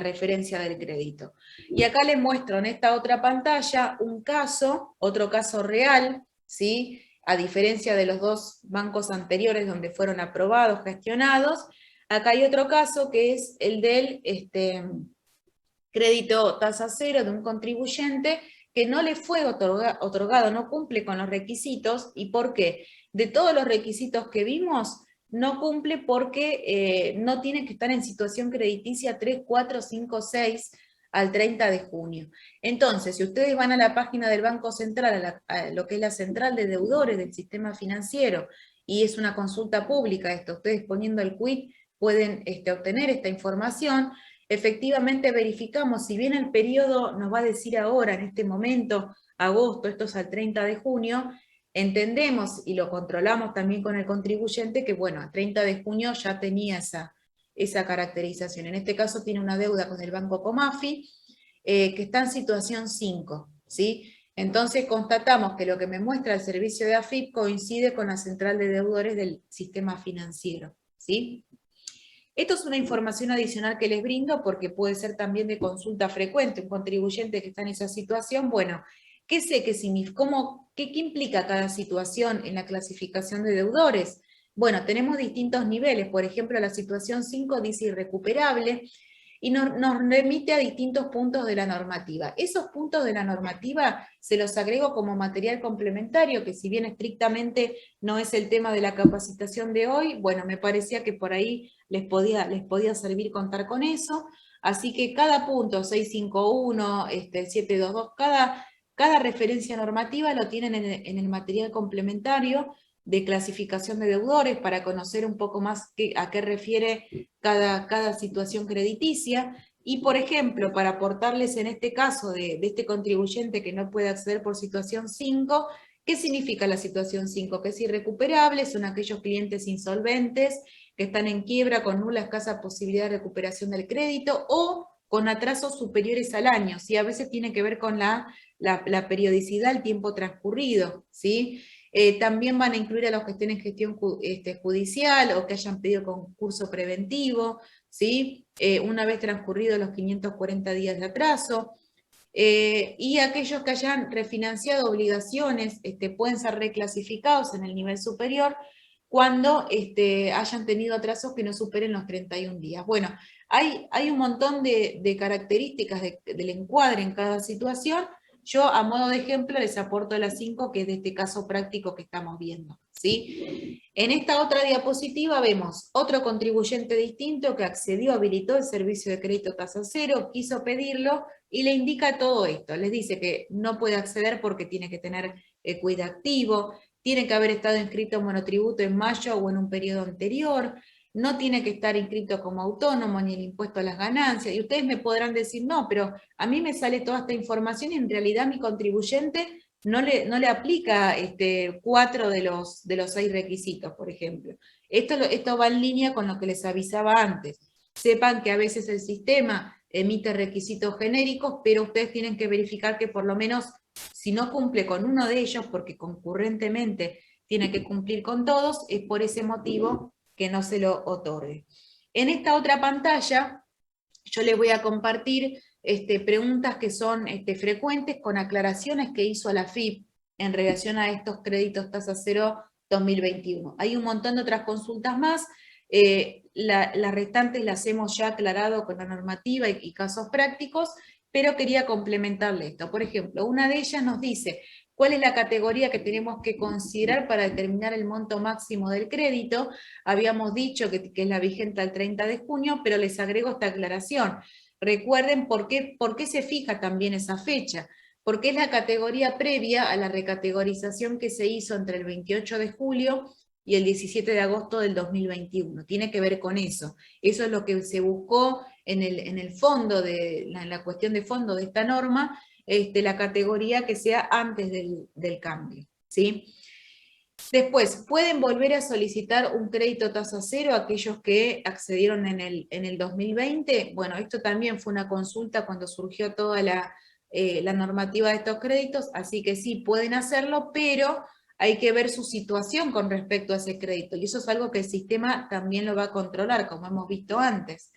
referencia del crédito. Y acá les muestro en esta otra pantalla un caso, otro caso real, ¿sí? A diferencia de los dos bancos anteriores donde fueron aprobados, gestionados, acá hay otro caso que es el del crédito tasa 0 de un contribuyente que no le fue otorgado, no cumple con los requisitos. ¿Y por qué? De todos los requisitos que vimos, no cumple porque no tiene que estar en situación crediticia 3, 4, 5, 6 al 30 de junio. Entonces, si ustedes van a la página del Banco Central, a lo que es la central de deudores del sistema financiero, y es una consulta pública esto, ustedes poniendo el quit pueden obtener esta información. Efectivamente verificamos, si bien el periodo nos va a decir ahora, en este momento, agosto, esto es al 30 de junio, entendemos y lo controlamos también con el contribuyente que, bueno, a 30 de junio ya tenía esa caracterización. En este caso tiene una deuda con el Banco Comafi, que está en situación 5, ¿sí? Entonces constatamos que lo que me muestra el servicio de AFIP coincide con la central de deudores del sistema financiero, ¿sí? Esto es una información adicional que les brindo porque puede ser también de consulta frecuente, un contribuyente que está en esa situación. Bueno, ¿qué sé qué significa? ¿Qué implica cada situación en la clasificación de deudores? Bueno, tenemos distintos niveles. Por ejemplo, la situación 5 dice irrecuperable y nos remite a distintos puntos de la normativa. Esos puntos de la normativa se los agrego como material complementario, que si bien estrictamente no es el tema de la capacitación de hoy, bueno, me parecía que por ahí les podía servir contar con eso. Así que cada punto, 651, 722, cada referencia normativa lo tienen en el material complementario de clasificación de deudores para conocer un poco más a qué refiere cada situación crediticia. Y, por ejemplo, para aportarles en este caso de este contribuyente que no puede acceder por situación 5, ¿qué significa la situación 5? Que es irrecuperable, son aquellos clientes insolventes que están en quiebra con nula escasa posibilidad de recuperación del crédito o con atrasos superiores al año, ¿sí? A veces tiene que ver con la periodicidad, el tiempo transcurrido, ¿sí? También van a incluir a los que estén en gestión judicial o que hayan pedido concurso preventivo, ¿sí? Una vez transcurridos los 540 días de atraso. Y aquellos que hayan refinanciado obligaciones pueden ser reclasificados en el nivel superior cuando hayan tenido atrasos que no superen los 31 días. Bueno, hay un montón de características del encuadre en cada situación. Yo, a modo de ejemplo, les aporto las 5, que es de este caso práctico que estamos viendo, ¿sí? En esta otra diapositiva vemos otro contribuyente distinto que accedió, habilitó el servicio de crédito tasa 0, quiso pedirlo y le indica todo esto. Les dice que no puede acceder porque tiene que tener quid activo, tiene que haber estado inscrito en monotributo en mayo o en un periodo anterior, no tiene que estar inscrito como autónomo ni el impuesto a las ganancias. Y ustedes me podrán decir, no, pero a mí me sale toda esta información y en realidad mi contribuyente no le aplica 4 de los 6 requisitos, por ejemplo. Esto va en línea con lo que les avisaba antes. Sepan que a veces el sistema emite requisitos genéricos, pero ustedes tienen que verificar que por lo menos, si no cumple con uno de ellos, porque concurrentemente tiene que cumplir con todos, es por ese motivo que no se lo otorgue. En esta otra pantalla, yo les voy a compartir preguntas que son frecuentes con aclaraciones que hizo la AFIP en relación a estos créditos tasa cero 2021. Hay un montón de otras consultas más, las restantes las hemos ya aclarado con la normativa y casos prácticos, pero quería complementarle esto. Por ejemplo, una de ellas nos dice cuál es la categoría que tenemos que considerar para determinar el monto máximo del crédito. Habíamos dicho que es la vigente al 30 de junio, pero les agrego esta aclaración. Recuerden por qué se fija también esa fecha, porque es la categoría previa a la recategorización que se hizo entre el 28 de julio y el 17 de agosto del 2021. Tiene que ver con eso. Eso es lo que se buscó en el fondo, en la cuestión de fondo de esta norma, la categoría que sea antes del cambio, ¿sí? Después, pueden volver a solicitar un crédito tasa cero aquellos que accedieron en el 2020. Bueno, esto también fue una consulta cuando surgió toda la normativa de estos créditos, así que sí, pueden hacerlo, pero hay que ver su situación con respecto a ese crédito, y eso es algo que el sistema también lo va a controlar, como hemos visto antes.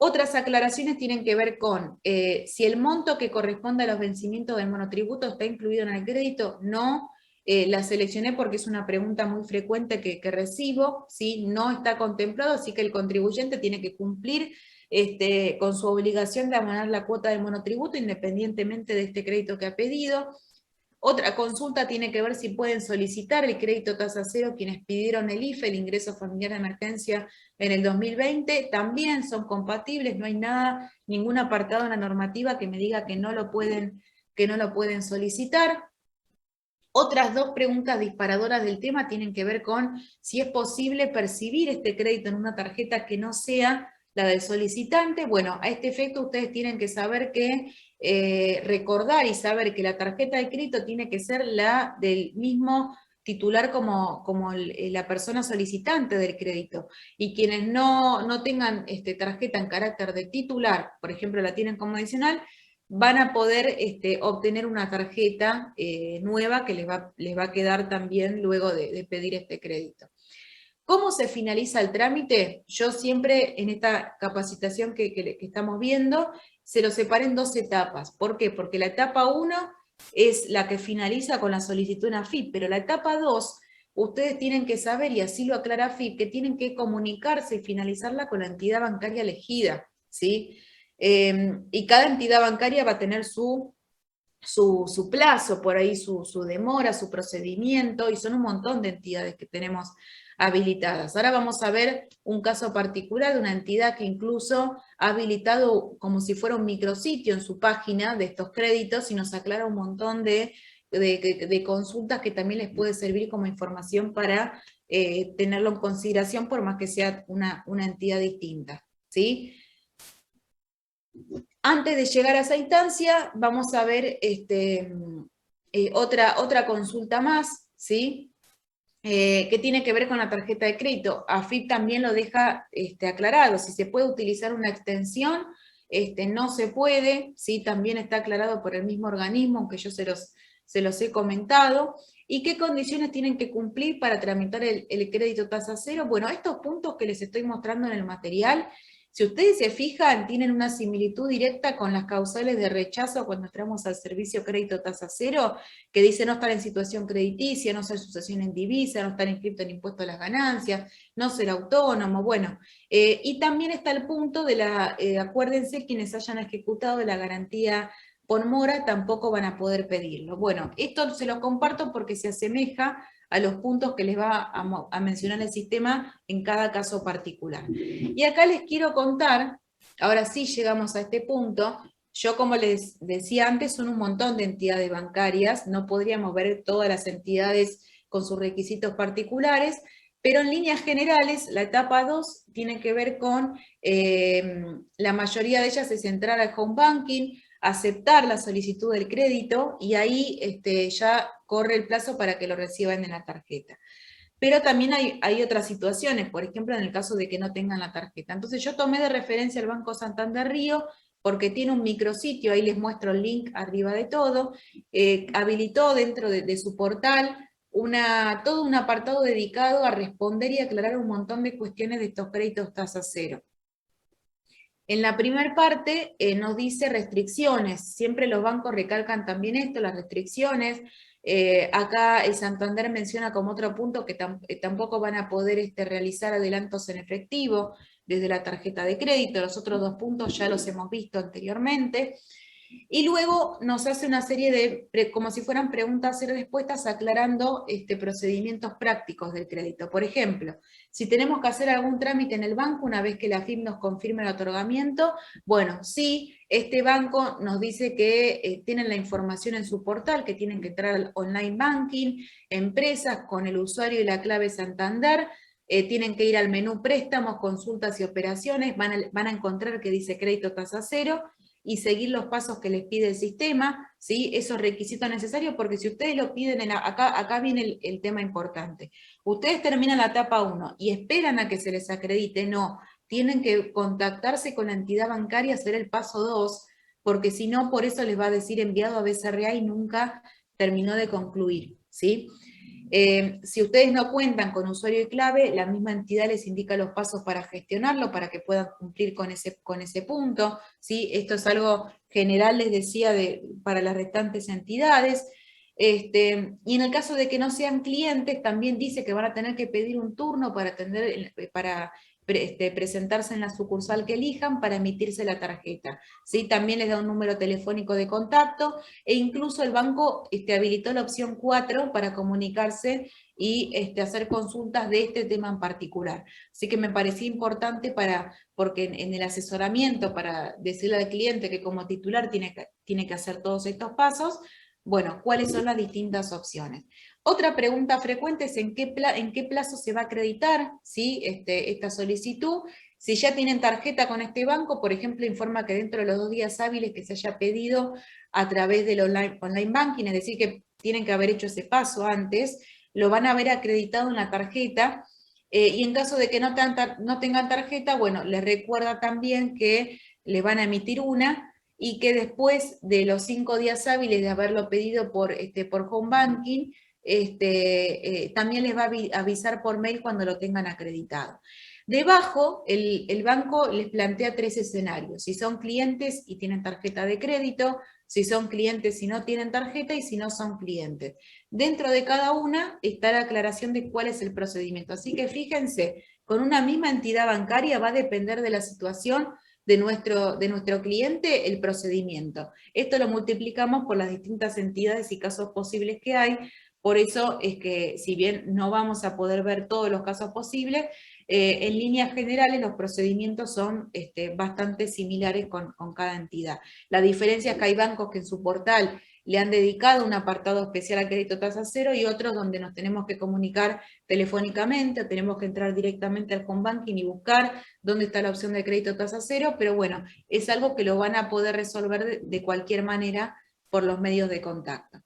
Otras aclaraciones tienen que ver con si el monto que corresponde a los vencimientos del monotributo está incluido en el crédito. No, la seleccioné porque es una pregunta muy frecuente que recibo, ¿sí? No está contemplado, así que el contribuyente tiene que cumplir con su obligación de abonar la cuota del monotributo independientemente de este crédito que ha pedido. Otra consulta tiene que ver si pueden solicitar el crédito tasa cero quienes pidieron el IFE, el ingreso familiar de emergencia, en el 2020. También son compatibles, no hay nada, ningún apartado en la normativa que me diga que no lo pueden solicitar. Otras dos preguntas disparadoras del tema tienen que ver con si es posible percibir este crédito en una tarjeta que no sea la del solicitante. Bueno, a este efecto ustedes tienen que saber que recordar y saber que la tarjeta de crédito tiene que ser la del mismo titular como la persona solicitante del crédito. Y quienes no tengan tarjeta en carácter de titular, por ejemplo la tienen como adicional, van a poder obtener una tarjeta nueva que les va a quedar también luego de pedir este crédito. ¿Cómo se finaliza el trámite? Yo siempre en esta capacitación que estamos viendo, se lo separé en dos etapas. ¿Por qué? Porque la etapa 1 es la que finaliza con la solicitud en AFIP, pero la etapa 2, ustedes tienen que saber, y así lo aclara AFIP, que tienen que comunicarse y finalizarla con la entidad bancaria elegida, ¿sí? Y cada entidad bancaria va a tener su plazo, por ahí su demora, su procedimiento, y son un montón de entidades que tenemos habilitadas. Ahora vamos a ver un caso particular de una entidad que incluso ha habilitado como si fuera un micrositio en su página de estos créditos y nos aclara un montón de consultas que también les puede servir como información para tenerlo en consideración por más que sea una entidad distinta, ¿sí? Antes de llegar a esa instancia, vamos a ver otra consulta más, ¿sí? Que tiene que ver con la tarjeta de crédito. AFIP también lo deja aclarado, si se puede utilizar una extensión, no se puede, ¿sí? También está aclarado por el mismo organismo, aunque yo se los he comentado. ¿Y qué condiciones tienen que cumplir para tramitar el crédito tasa cero? Bueno, estos puntos que les estoy mostrando en el material, si ustedes se fijan, tienen una similitud directa con las causales de rechazo cuando entramos al servicio crédito tasa cero, que dice no estar en situación crediticia, no ser sucesión en divisa, no estar inscrito en impuesto a las ganancias, no ser autónomo, bueno. Y también está el punto de acuérdense, quienes hayan ejecutado de la garantía por mora tampoco van a poder pedirlo. Bueno, esto se lo comparto porque se asemeja a los puntos que les va a mencionar el sistema en cada caso particular. Y acá les quiero contar, ahora sí llegamos a este punto, yo como les decía antes, son un montón de entidades bancarias, no podríamos ver todas las entidades con sus requisitos particulares, pero en líneas generales, la etapa 2 tiene que ver con, la mayoría de ellas es entrar al home banking, aceptar la solicitud del crédito, y ahí ya corre el plazo para que lo reciban en la tarjeta. Pero también hay otras situaciones, por ejemplo, en el caso de que no tengan la tarjeta. Entonces yo tomé de referencia el Banco Santander Río, porque tiene un micrositio, ahí les muestro el link arriba de todo, habilitó dentro de su portal todo un apartado dedicado a responder y aclarar un montón de cuestiones de estos créditos tasa cero. En la primera parte nos dice restricciones, siempre los bancos recalcan también esto, las restricciones. Acá el Santander menciona como otro punto que tampoco van a poder realizar adelantos en efectivo desde la tarjeta de crédito. Los otros dos puntos ya los hemos visto anteriormente. Y luego nos hace una serie de, como si fueran preguntas y respuestas, aclarando procedimientos prácticos del crédito. Por ejemplo, si tenemos que hacer algún trámite en el banco una vez que la FIP nos confirme el otorgamiento, bueno, sí, este banco nos dice que tienen la información en su portal, que tienen que entrar al online banking, empresas con el usuario y la clave Santander, tienen que ir al menú préstamos, consultas y operaciones, van a encontrar que dice crédito tasa cero, y seguir los pasos que les pide el sistema, ¿sí? Esos requisitos necesarios, porque si ustedes lo piden, acá viene el tema importante. Ustedes terminan la etapa 1 y esperan a que se les acredite, no, tienen que contactarse con la entidad bancaria, hacer el paso 2, porque si no, por eso les va a decir enviado a BCRA y nunca terminó de concluir, ¿sí? Si ustedes no cuentan con usuario y clave, la misma entidad les indica los pasos para gestionarlo, para que puedan cumplir con ese punto, ¿sí? Esto es algo general, les decía, para las restantes entidades. Y en el caso de que no sean clientes, también dice que van a tener que pedir un turno para presentarse en la sucursal que elijan para emitirse la tarjeta, ¿sí? También les da un número telefónico de contacto, e incluso el banco habilitó la opción 4 para comunicarse y hacer consultas de este tema en particular. Así que me parecía importante porque en el asesoramiento, para decirle al cliente que como titular tiene que hacer todos estos pasos, bueno, ¿cuáles son las distintas opciones? Otra pregunta frecuente es en qué plazo se va a acreditar, ¿sí? Esta solicitud. Si ya tienen tarjeta con este banco, por ejemplo, informa que dentro de los 2 días hábiles que se haya pedido a través del online banking, es decir, que tienen que haber hecho ese paso antes, lo van a haber acreditado en la tarjeta, y en caso de que no tengan tarjeta, bueno, les recuerda también que le van a emitir una, y que después de los 5 días hábiles de haberlo pedido por home banking, también les va a avisar por mail cuando lo tengan acreditado. Debajo, el banco les plantea 3 escenarios: si son clientes y tienen tarjeta de crédito, si son clientes y no tienen tarjeta, y si no son clientes. Dentro de cada una está la aclaración de cuál es el procedimiento. Así que fíjense, con una misma entidad bancaria va a depender de la situación de nuestro cliente el procedimiento. Esto lo multiplicamos por las distintas entidades y casos posibles que hay. Por eso es que, si bien no vamos a poder ver todos los casos posibles, en líneas generales los procedimientos son bastante similares con cada entidad. La diferencia es que hay bancos que en su portal le han dedicado un apartado especial a crédito tasa cero, y otros donde nos tenemos que comunicar telefónicamente, o tenemos que entrar directamente al home banking y buscar dónde está la opción de crédito tasa cero, pero bueno, es algo que lo van a poder resolver de cualquier manera por los medios de contacto.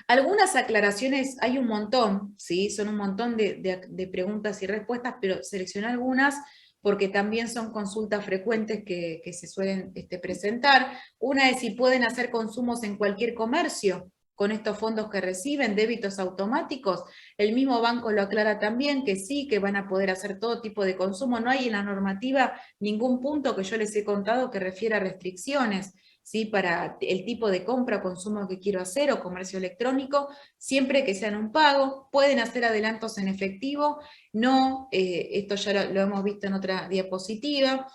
Algunas aclaraciones, hay un montón, ¿sí? Son un montón de preguntas y respuestas, pero seleccioné algunas porque también son consultas frecuentes que se suelen presentar. Una es si pueden hacer consumos en cualquier comercio con estos fondos que reciben, débitos automáticos. El mismo banco lo aclara también, que sí, que van a poder hacer todo tipo de consumo. No hay en la normativa ningún punto que yo les he contado que refiera a restricciones, ¿sí? Para el tipo de compra o consumo que quiero hacer, o comercio electrónico, siempre que sean un pago. Pueden hacer adelantos en efectivo, no, esto ya lo hemos visto en otra diapositiva.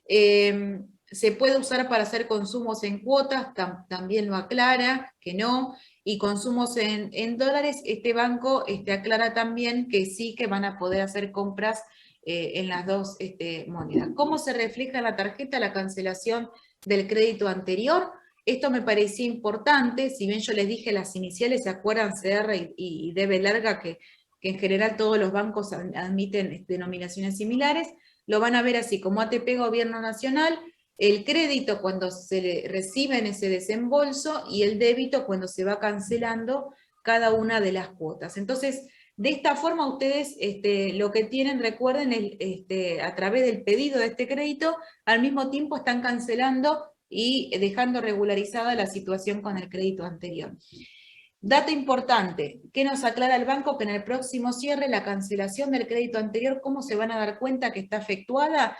Se puede usar para hacer consumos en cuotas, también lo aclara, que no, y consumos en dólares, este banco aclara también que sí, que van a poder hacer compras en las dos monedas. ¿Cómo se refleja en la tarjeta la cancelación del crédito anterior? Esto me parecía importante, si bien yo les dije las iniciales, ¿se acuerdan? CR y DB larga, que en general todos los bancos admiten denominaciones similares. Lo van a ver así, como ATP Gobierno Nacional, el crédito cuando se recibe en ese desembolso, y el débito cuando se va cancelando cada una de las cuotas. Entonces, de esta forma ustedes lo que tienen, recuerden, a través del pedido de este crédito, al mismo tiempo están cancelando y dejando regularizada la situación con el crédito anterior. Dato importante, ¿qué nos aclara el banco? Que en el próximo cierre la cancelación del crédito anterior, ¿cómo se van a dar cuenta que está efectuada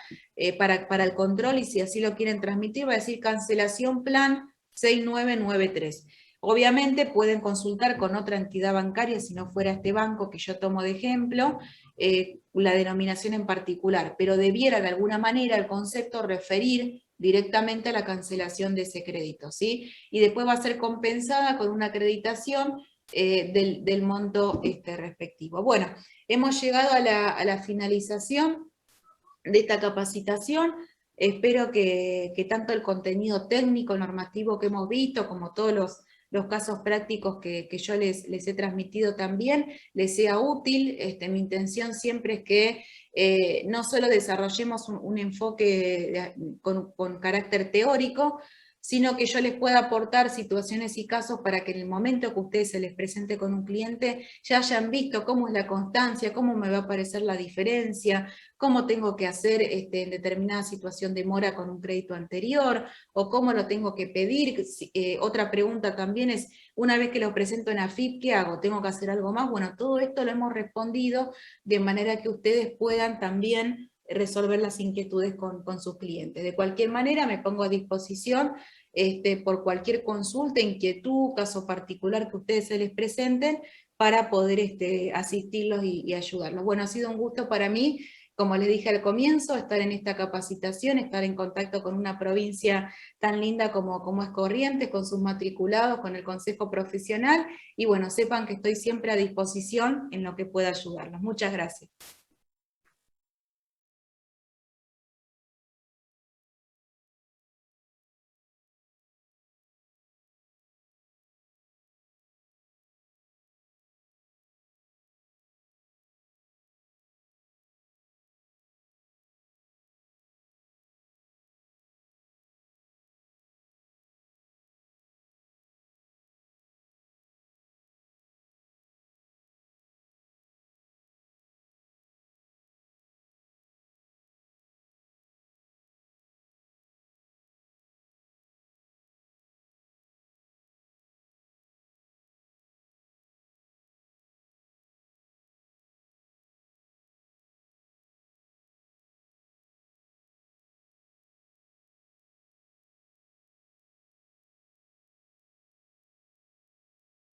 para el control? Y si así lo quieren transmitir, va a decir cancelación plan 6993. Obviamente pueden consultar con otra entidad bancaria, si no fuera este banco que yo tomo de ejemplo, la denominación en particular, pero debiera de alguna manera el concepto referir directamente a la cancelación de ese crédito, ¿sí? Y después va a ser compensada con una acreditación del monto respectivo. Bueno, hemos llegado a la finalización de esta capacitación. Espero que tanto el contenido técnico, normativo que hemos visto, como todos los casos prácticos que yo les he transmitido también, les sea útil. Mi intención siempre es que no solo desarrollemos un enfoque con carácter teórico, sino que yo les pueda aportar situaciones y casos para que en el momento que ustedes se les presente con un cliente, ya hayan visto cómo es la constancia, cómo me va a aparecer la diferencia, cómo tengo que hacer en determinada situación de mora con un crédito anterior, o cómo lo tengo que pedir. Otra pregunta también es, una vez que lo presento en AFIP, ¿qué hago? ¿Tengo que hacer algo más? Bueno, todo esto lo hemos respondido de manera que ustedes puedan también resolver las inquietudes con sus clientes. De cualquier manera, me pongo a disposición por cualquier consulta, inquietud, caso particular que ustedes se les presenten, para poder asistirlos y ayudarlos. Bueno, ha sido un gusto para mí, como les dije al comienzo, estar en esta capacitación, estar en contacto con una provincia tan linda como es Corrientes, con sus matriculados, con el Consejo Profesional, y bueno, sepan que estoy siempre a disposición en lo que pueda ayudarlos. Muchas gracias.